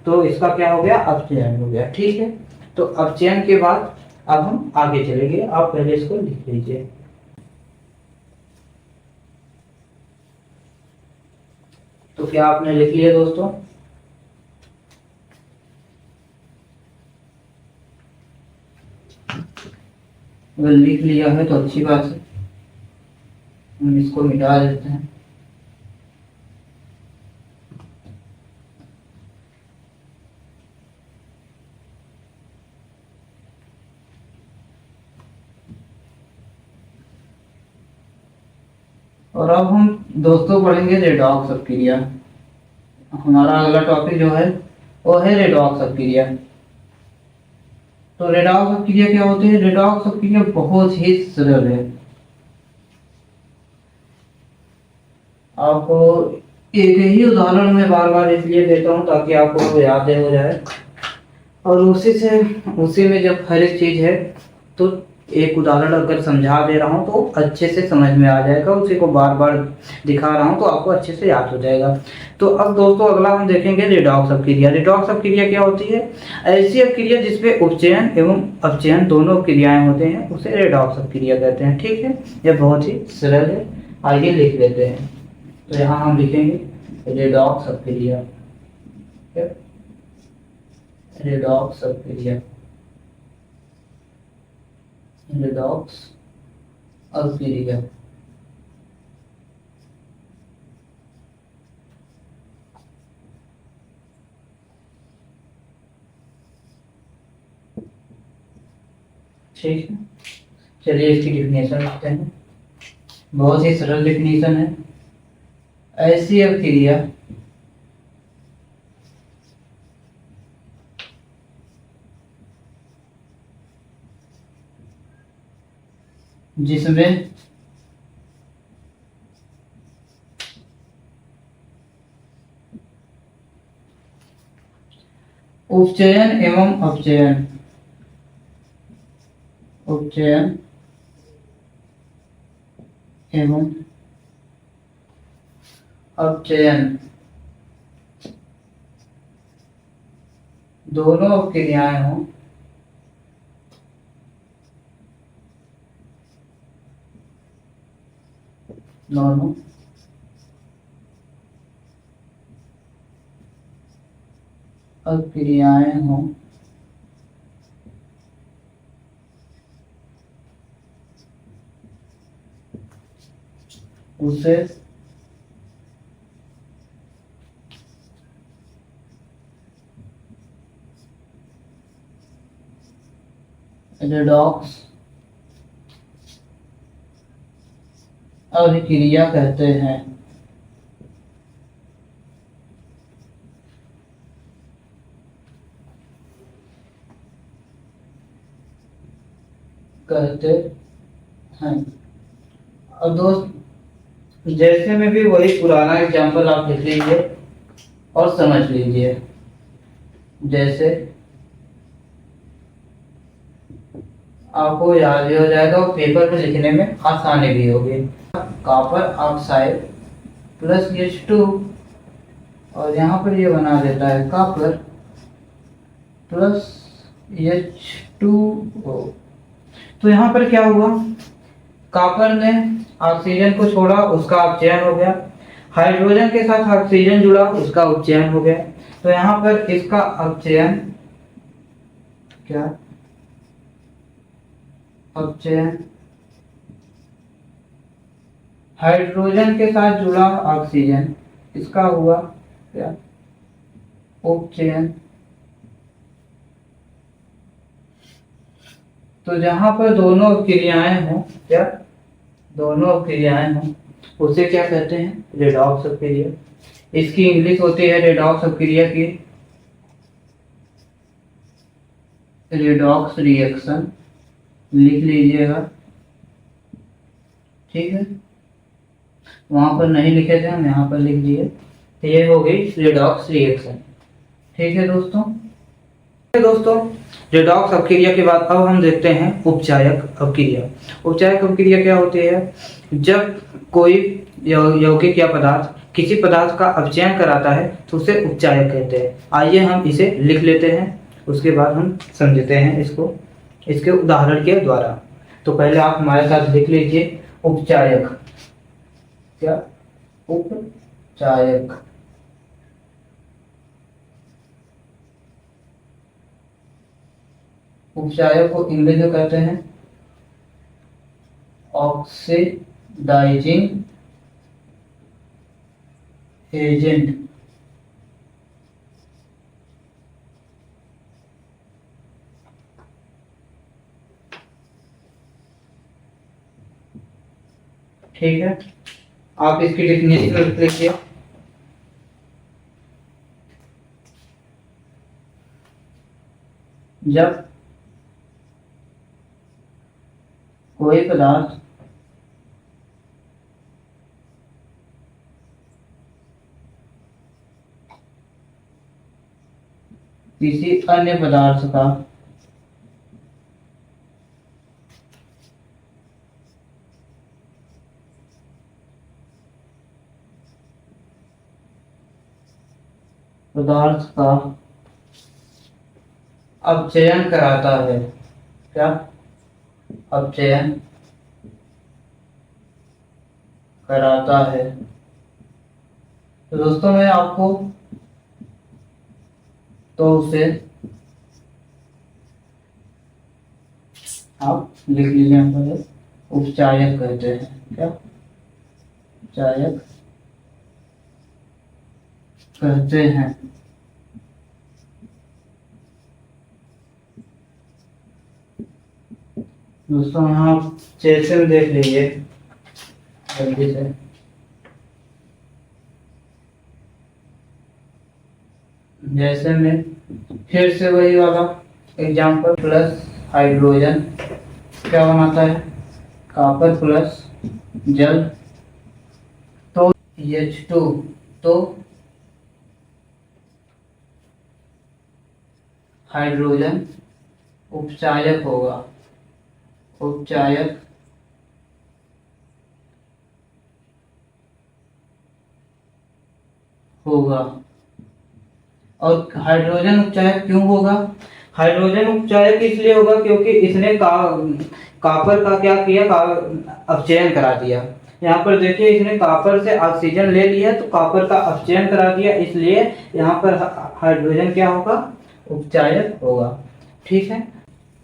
तो इसका क्या हो गया? अपचयन हो गया। ठीक है, तो अपचयन के बाद अब हम आगे चलेंगे। आप पहले इसको लिख लीजिए। तो क्या आपने लिख लिया दोस्तों? अगर लिख लिया है तो अच्छी बात है, हम इसको मिटा देते हैं। और अब हम दोस्तों पढ़ेंगे रेडॉक्स अपक्रिया। हमारा अगला टॉपिक जो है वो है रेडॉक्स अपक्रिया। तो रेडॉक्स अपक्रिया क्या होती है? रेडॉक्स अपक्रिया बहुत ही सरल है। आपको एक ही उदाहरण में बार बार इसलिए देता हूँ ताकि आपको याद हो जाए और उसी में जब हर एक चीज है तो एक उदाहरण अगर समझा दे रहा हूँ तो अच्छे से समझ में आ जाएगा, उसी को बार बार दिखा रहा हूँ तो आपको अच्छे से याद हो जाएगा। तो अब दोस्तों अगला हम देखेंगे रेडॉक्स अपक्रिया। रेडॉक्स अपक्रिया क्या होती है? ऐसी अपक्रिया जिसमें उपचयन एवं अपचयन दोनों क्रियाएं होते हैं उसे रेडॉक्स अपक्रिया कहते हैं। ठीक है, यह बहुत ही सरल है। आइए लिख लेते हैं। तो यहाँ हम लिखेंगे रेडॉक्स अपक्रिया। रेडॉक्स अपक्रिया, रेडॉक्स अपक्रिया। ठीक है, चलिए इसकी डिफिनेशन लिखते हैं। बहुत ही सरल डिफिनेशन है। ऐसी अभिक्रिया जिसमें उपचयन एवं अपचयन एवं अपचयन दोनों क्रियाएं हों, दोनों अक्रियाएं हों, उसे रेडॉक्स अभिक्रिया कहते हैं। अब दोस्त, जैसे में भी वही पुराना एग्जाम्पल आप लिख लीजिए और समझ लीजिए। जैसे आपको याद भी हो जाएगा और पेपर पे लिखने में आसानी भी होगी। कॉपर ऑक्साइड प्लस H2 और यहाँ पर ये बना देता है कॉपर प्लस H2O। तो यहाँ पर क्या हुआ, कॉपर ने ऑक्सीजन को छोड़ा, उसका अपचयन हो गया। हाइड्रोजन के साथ ऑक्सीजन जुड़ा, उसका उपचयन हो गया। तो यहाँ पर इसका अपचयन, क्या अपचयन, हाइड्रोजन के साथ जुड़ा ऑक्सीजन, इसका हुआ क्या उपचयन। तो जहां पर दोनों क्रियाएं हों, क्या दोनों क्रियाएं हों, उसे क्या कहते हैं, रेडॉक्स अभिक्रिया। इसकी इंग्लिश होती है रेडॉक्स अभिक्रिया की रेडॉक्स रिएक्शन, लिख लीजिएगा। ठीक है, वहां पर नहीं लिखे थे हम, यहाँ पर लिख दिए। तो ये हो गई रेडॉक्स रिएक्शन। ठीक है दोस्तों, रेडॉक्स अभिक्रिया के बाद अब हम देखते हैं उपचायक अभिक्रिया। उपचायक अभिक्रिया क्या होती है, जब कोई यौगिक या पदार्थ किसी पदार्थ का अपचयन कराता है तो उसे उपचायक कहते हैं। आइए हम इसे लिख लेते हैं, उसके बाद हम समझते हैं इसको इसके उदाहरण के द्वारा। तो पहले आप हमारे साथ लिख लीजिए उपचायक। क्या उपचायक, उपचायक को इंग्लिश में कहते हैं ऑक्सीडाइजिंग एजेंट। ठीक है, आप इसकी डेफिनेशन लिख लीजिए। जब कोई पदार्थ किसी अन्य पदार्थ का अपचयन कराता है, क्या अपचयन कराता है। तो दोस्तों मैं आपको तो उसे आप लिख लीजिए, यहाँ पर उपचायक कहते हैं। क्या उपचायक कहते हैं। दोस्तों यहाँ जैसे में देख लीजिए जल्दी से। जैसे में फिर से वही वाला एग्जाम्पल, प्लस हाइड्रोजन क्या बनाता है, कॉपर प्लस जल, तो H2, तो हाइड्रोजन उपचायक होगा, उपचायक होगा। और हाइड्रोजन उपचायक क्यों होगा? हाइड्रोजन उपचायक इसलिए होगा क्योंकि इसने कॉपर का क्या किया, अपचयन करा दिया। यहाँ पर देखिए इसने कॉपर से ऑक्सीजन ले लिया तो कॉपर का अपचयन करा दिया, इसलिए यहाँ पर हाइड्रोजन क्या होगा, उपचायक होगा। ठीक है,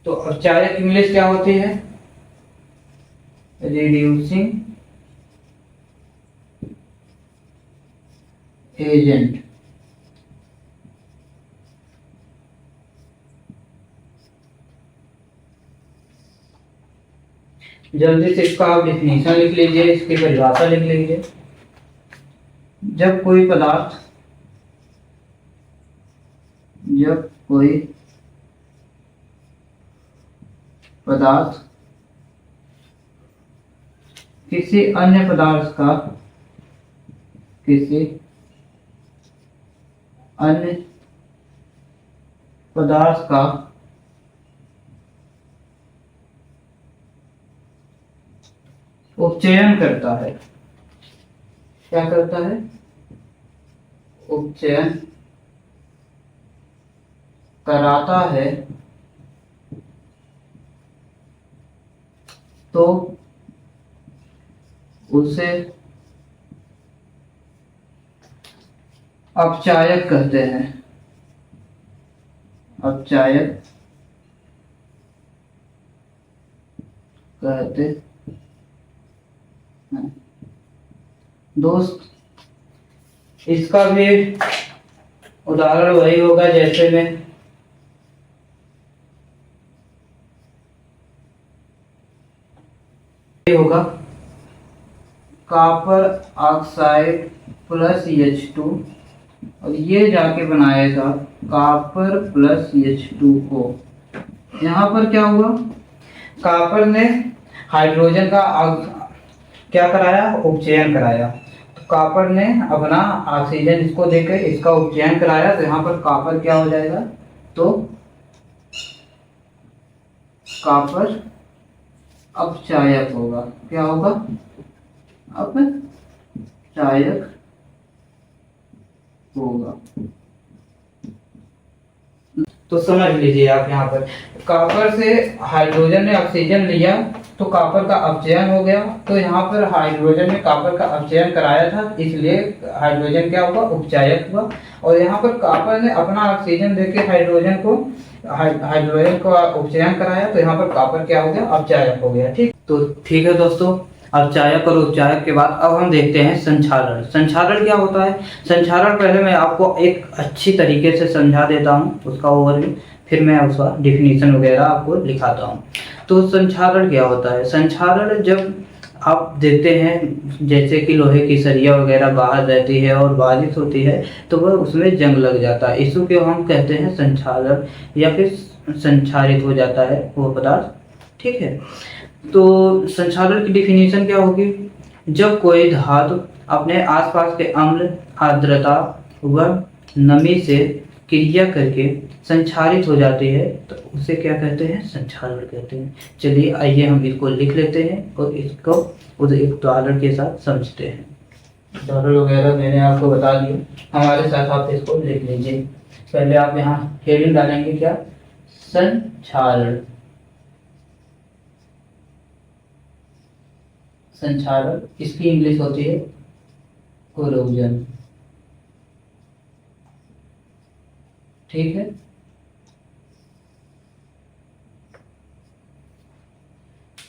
तो अपचायक इंग्लिश क्या होती है, रिड्यूसिंग एजेंट। जल्दी से इसका आप डिफिनीशन लिख लीजिए, इसकी परिभाषा लिख लीजिए। जब कोई पदार्थ किसी अन्य पदार्थ का उपचयन करता है, क्या करता है, उपचयन कराता है, तो उसे अपचायक कहते हैं, अपचायक कहते हैं। दोस्त इसका भी उदाहरण वही होगा जैसे में होगा कॉपर ऑक्साइड प्लस H2, और ये जाके बनाएगा कॉपर प्लस H2O। यहाँ पर क्या हुआ, कॉपर ने हाइड्रोजन का क्या कराया, उपचयन कराया। तो कॉपर ने अपना ऑक्सीजन इसको देकर इसका उपचयन कराया, तो यहाँ पर कॉपर क्या हो जाएगा, तो कॉपर अपचायक होगा, क्या होगा, अपचायक होगा। तो समझ लीजिए आप यहाँ पर कॉपर से हाइड्रोजन ने ऑक्सीजन लिया तो कॉपर का अपचयन हो गया, तो यहाँ पर हाइड्रोजन ने कॉपर का अपचयन कराया था, इसलिए हाइड्रोजन क्या हुआ, उपचायक हुआ। और यहाँ पर कॉपर ने अपना ऑक्सीजन देके हाइड्रोजन का उपचयन कराया, तो यहाँ पर कॉपर क्या हो गया, अपचायक हो गया। ठीक, तो ठीक है दोस्तों, अपचायक और उपचायक के बाद अब हम देखते हैं संक्षारण। संक्षारण क्या होता है? संक्षारण पहले मैं आपको एक अच्छी तरीके से समझा देता हूँ, उसका ओवरव्यू, फिर मैं उसका डिफिनीशन वगैरह आपको लिखाता हूँ। तो संक्षारण क्या होता है? संक्षारण जब आप देखते हैं जैसे कि लोहे की सरिया वगैरह बाहर रहती है और बारिश होती है तो वह उसमें जंग लग जाता है, इसको क्यों हम कहते हैं संक्षारण, या फिर संक्षारित हो जाता है वो पदार्थ। ठीक है, तो संक्षारण की डिफिनीशन क्या होगी? जब कोई धातु अपने आसपास के अम्ल, आर्द्रता व नमी से क्रिया करके संक्षारित हो जाती है तो उसे क्या कहते हैं? संक्षारण कहते हैं। चलिए आइए हम इसको लिख लेते हैं और इसको एक उदाहरण के साथ समझते हैं। उदाहरण वगैरह मैंने आपको बता दिया, हमारे साथ आप इसको लिख लीजिए। पहले आप यहाँ हेडिंग डालेंगे क्या? संक्षारण। संक्षारण इसकी इंग्लिश होती है कोरोजन। ठीक है,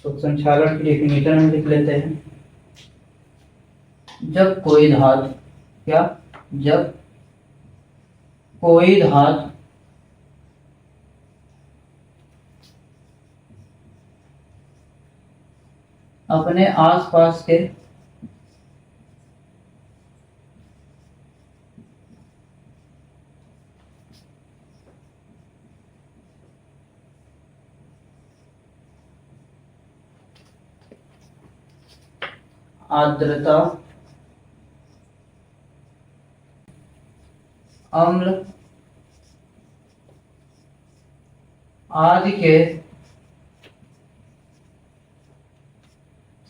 तो संक्षारण की डेफिनेशन हम लिख लेते हैं। जब कोई धातु क्या, जब कोई धातु अपने आसपास के आर्द्रता, अम्ल आदि के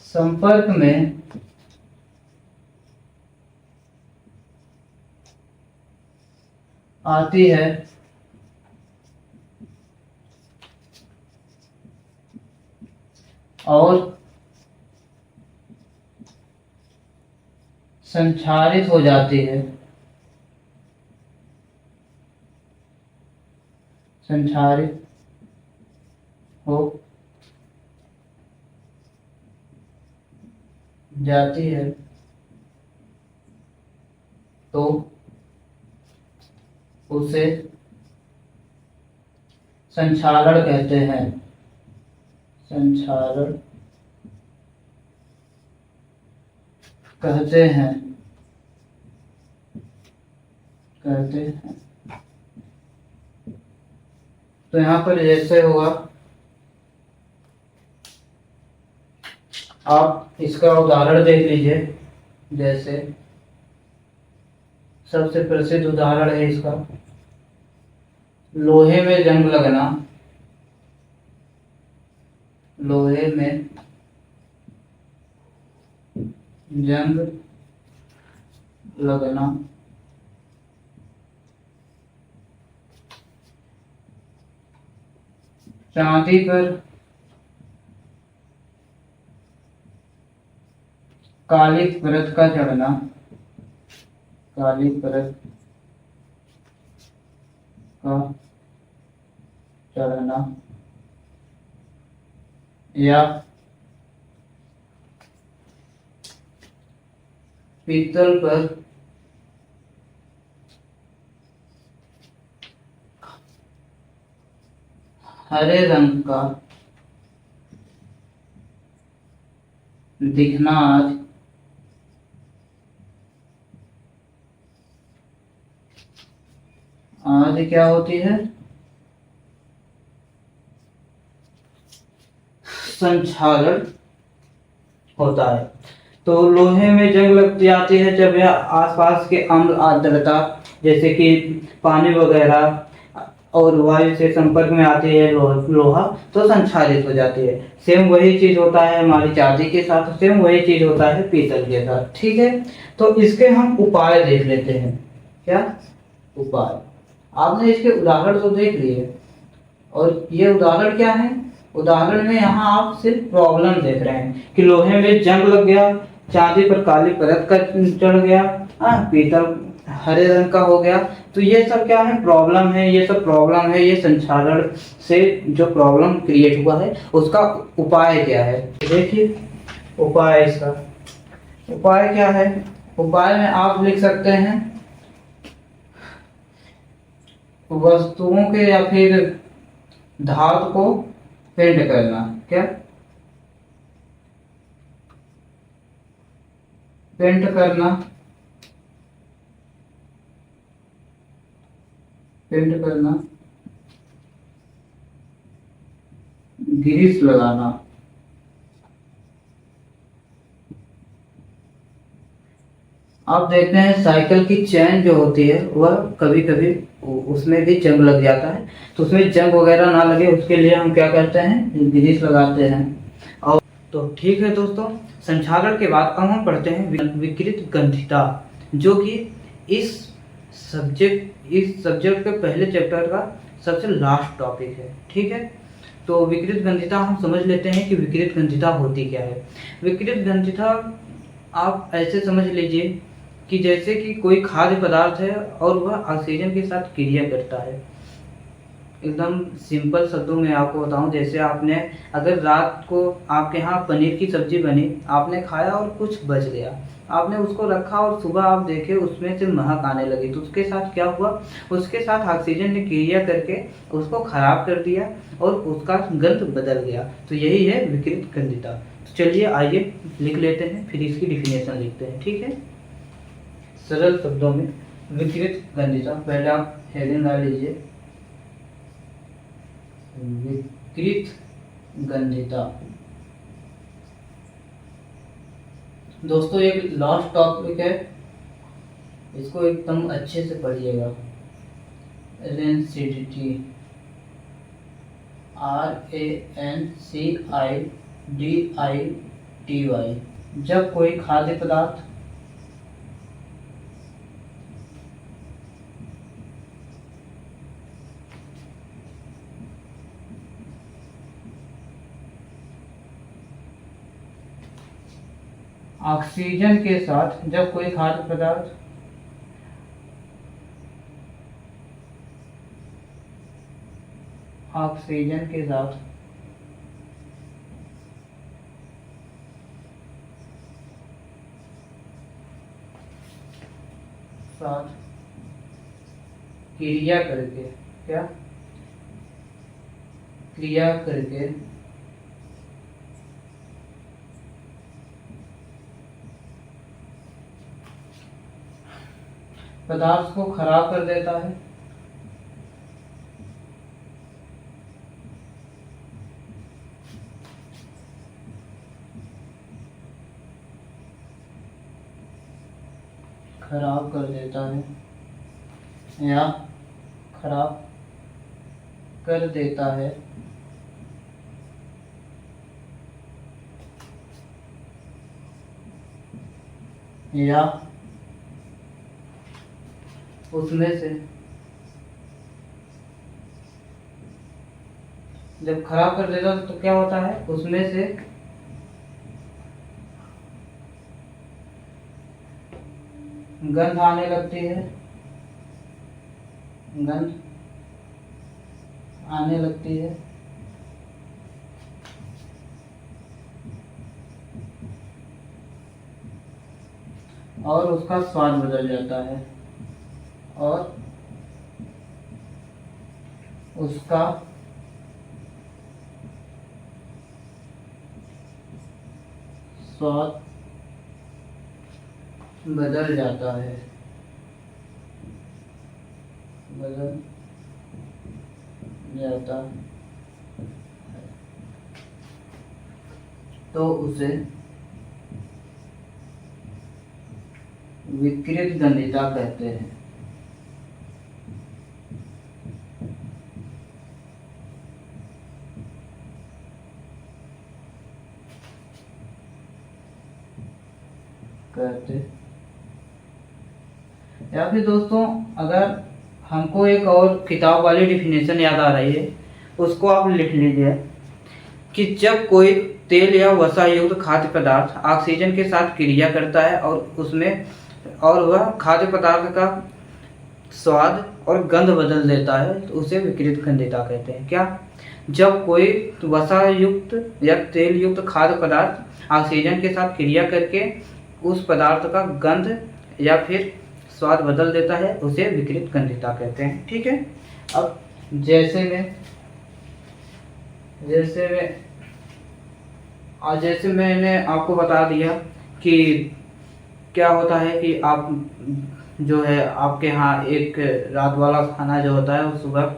संपर्क में आती है और संचारित हो जाती है, संचारित हो जाती है तो उसे संचारण कहते हैं। संचारण कहते हैं। तो यहाँ पर जैसे होगा, आप इसका उदाहरण देख लीजिए। जैसे सबसे प्रसिद्ध उदाहरण है इसका, लोहे में जंग लगना। लोहे में जंग लगना चांदी पर काली परत का चढ़ना, काली परत का चढ़ना, या पीतल पर हरे रंग का दिखना आदि आदि क्या होती है? संचारण होता है। तो लोहे में जंग लग जाती है जब यह आसपास के अम्ल आर्द्रता जैसे कि पानी वगैरह और वायु से संपर्क में आती है लोहा, तो संक्षारित हो जाती है। सेम वही चीज होता है हमारी चांदी के साथ, सेम वही चीज होता है पीतल के साथ। ठीक है, तो इसके हम उपाय देख लेते हैं। क्या उपाय? आपने इसके उदाहरण तो देख लिए, और ये उदाहरण क्या है? उदाहरण में यहाँ आप सिर्फ प्रॉब्लम देख रहे हैं कि लोहे में जंग लग गया, चांदी पर काली परत का चढ़ गया, पीतल हरे रंग का हो गया। तो ये सब क्या है? प्रॉब्लम है। ये सब प्रॉब्लम है, ये संचारण से जो प्रॉब्लम क्रिएट हुआ है उसका उपाय क्या है? देखिए उपाय, इसका उपाय क्या है? उपाय में आप लिख सकते हैं वस्तुओं के या फिर धातु को पेंट करना। क्या? पेंट करना, पेंट करना, ग्रीस लगाना। आप देखते हैं साइकिल की चैन जो होती है वह कभी कभी उसमें भी जंग लग जाता है, तो उसमें जंग वगैरह ना लगे उसके लिए हम क्या करते हैं? ग्रीस लगाते हैं। और तो ठीक है दोस्तों, संचारण के बाद अब हम पढ़ते हैं विकृत ग्रंथिता, जो कि इस सब्जेक्ट के पहले चैप्टर का सबसे लास्ट टॉपिक है। ठीक है, तो विकृत ग्रंथिता हम समझ लेते हैं कि विकृत ग्रंथिता होती क्या है। विकृत ग्रंथिता आप ऐसे समझ लीजिए कि जैसे कि कोई खाद्य पदार्थ है और वह ऑक्सीजन के साथ क्रिया करता है। एकदम सिंपल शब्दों में आपको बताऊं, जैसे आपने अगर रात को आपके यहाँ पनीर की सब्जी बनी, आपने खाया और कुछ बच गया, आपने उसको रखा और सुबह आप देखे उसमें से महक आने लगी, तो उसके साथ क्या हुआ? उसके साथ ऑक्सीजन ने क्रिया करके उसको खराब कर दिया और उसका गंध बदल गया। तो यही है विकृत ग्रंथिता। चलिए आइए लिख लेते हैं, फिर इसकी डिफिनेशन लिखते हैं, ठीक है। सरल शब्दों में विकृत गंधिता, पहले आप हेडिंग डाल लीजिए, विकृत गंधिता। दोस्तों एक लास्ट टॉपिक है, इसको एकदम अच्छे से पढ़िएगा। Rancidity, RANCIDITY। जब कोई खाद्य पदार्थ ऑक्सीजन के साथ, जब कोई खाद्य पदार्थ ऑक्सीजन के साथ क्रिया करके, क्या क्रिया करके पदार्थ को खराब कर देता है, खराब कर देता है या खराब कर देता है, या उसमें से, जब खराब कर देता है तो क्या होता है, उसमें से गंध आने लगती है, गंध आने लगती है, और उसका स्वाद बदल जाता है, और उसका स्वाद बदल जाता है, बदल जाता है, तो उसे विकृत गंधिता कहते हैं। या फिर दोस्तों अगर हमको एक और किताब वाली डिफिनेशन याद आ रही है, उसको आप लिख लीजिए कि जब कोई तेल या वसा युक्त खाद्य पदार्थ ऑक्सीजन के साथ क्रिया करता है और वह खाद्य पदार्थ का स्वाद और गंध बदल देता है, तो उसे विकृत गंधिता कहते हैं। क्या, जब कोई वसा युक्त या तेल युक्त खाद्य पदार्थ ऑक्सीजन के साथ क्रिया करके उस पदार्थ का गंध या फिर स्वाद बदल देता है, उसे विकृत गंधिता कहते हैं, ठीक है। अब जैसे मैंने आपको बता दिया कि क्या होता है कि आप जो है आपके यहाँ एक रात वाला खाना जो होता है, सुबह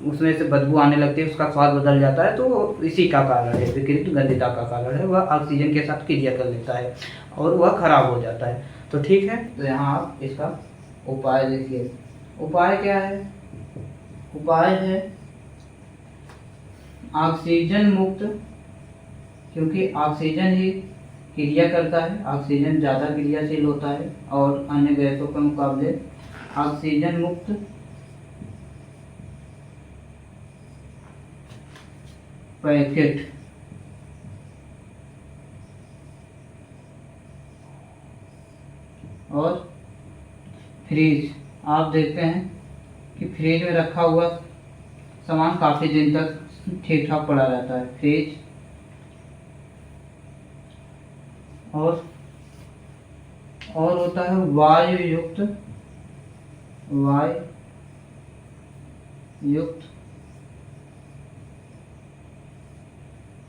उसमें से बदबू आने लगती है, उसका स्वाद बदल जाता है, तो इसी का कारण है, विकृत गंधिता का कारण है, वह ऑक्सीजन के साथ क्रिया कर लेता है और वह खराब हो जाता है। तो ठीक है, तो यहाँ आप इसका उपाय देखिए। उपाय क्या है? उपाय है ऑक्सीजन मुक्त, क्योंकि ऑक्सीजन ही क्रिया करता है, ऑक्सीजन ज़्यादा क्रियाशील होता है और अन्य गैसों के मुकाबले। ऑक्सीजन मुक्त पैकेट और फ्रीज। आप देखते हैं कि फ्रिज में रखा हुआ सामान काफ़ी दिन तक ठीक ठाक पड़ा रहता है, फ्रिज। और होता है वायु युक्त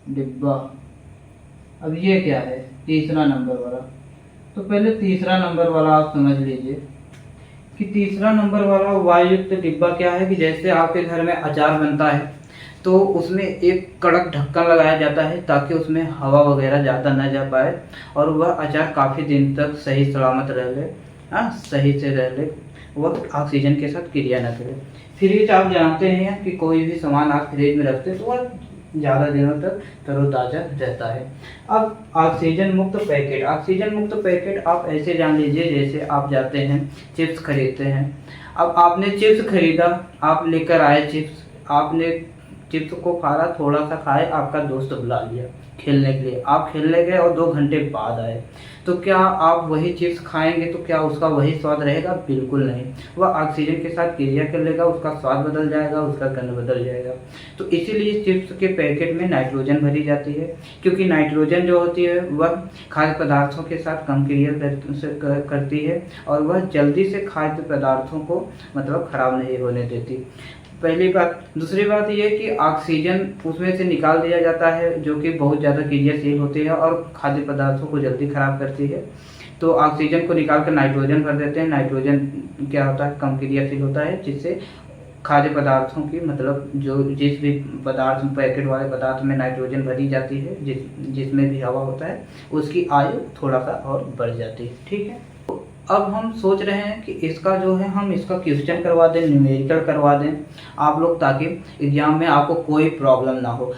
डिब्बा। अब ये क्या है, तीसरा नंबर वाला। तो पहले तीसरा नंबर वाला आप समझ लीजिए कि तीसरा नंबर वाला वायुयुक्त डिब्बा क्या है कि जैसे आपके घर में अचार बनता है तो उसमें एक कड़क ढक्कन लगाया जाता है ताकि उसमें हवा वगैरह ज़्यादा न जा पाए और वह अचार काफ़ी दिन तक सही सलामत रह ले, हाँ सही से रह ले, वह ऑक्सीजन के साथ क्रिया न करे। फ्रिज आप जानते हैं कि कोई भी सामान आप फ्रिज में रखते हैं तो वह ज़्यादा दिनों तक तरोताज़ा रहता है। अब ऑक्सीजन मुक्त पैकेट, ऑक्सीजन मुक्त पैकेट आप ऐसे जान लीजिए जैसे आप जाते हैं चिप्स खरीदते हैं। अब आपने चिप्स खरीदा, आप लेकर आए चिप्स, आपने चिप्स को खाया, थोड़ा सा खाए, आपका दोस्त बुला लिया खेलने के लिए, आप खेलने गए और 2 घंटे बाद आए, तो क्या आप वही चिप्स खाएंगे तो क्या उसका वही स्वाद रहेगा? बिल्कुल नहीं, वह ऑक्सीजन के साथ क्रिया कर लेगा, उसका स्वाद बदल जाएगा, उसका गंध बदल जाएगा। तो इसीलिए चिप्स के पैकेट में नाइट्रोजन भरी जाती है, क्योंकि नाइट्रोजन जो होती है वह खाद्य पदार्थों के साथ कम क्रिया करती है और वह जल्दी से खाद्य पदार्थों को मतलब खराब नहीं होने देती, पहली बात। दूसरी बात ये कि ऑक्सीजन उसमें से निकाल दिया जाता है जो कि बहुत ज़्यादा क्रियाशील होती है और खाद्य पदार्थों को जल्दी ख़राब करती है। तो ऑक्सीजन को निकाल कर नाइट्रोजन भर देते हैं, नाइट्रोजन क्या होता है, कम क्रियाशील होता है, जिससे खाद्य पदार्थों की मतलब जो जिस भी पदार्थ पैकेट वाले पदार्थ में नाइट्रोजन भरी जाती है, जिसमें भी हवा होता है, उसकी आयु थोड़ा सा और बढ़ जाती है। ठीक है, अब हम सोच रहे हैं कि इसका जो है हम इसका क्वेश्चन करवा दें, न्यूमेरिकल करवा दें आप लोग, ताकि एग्जाम में आपको कोई प्रॉब्लम ना हो।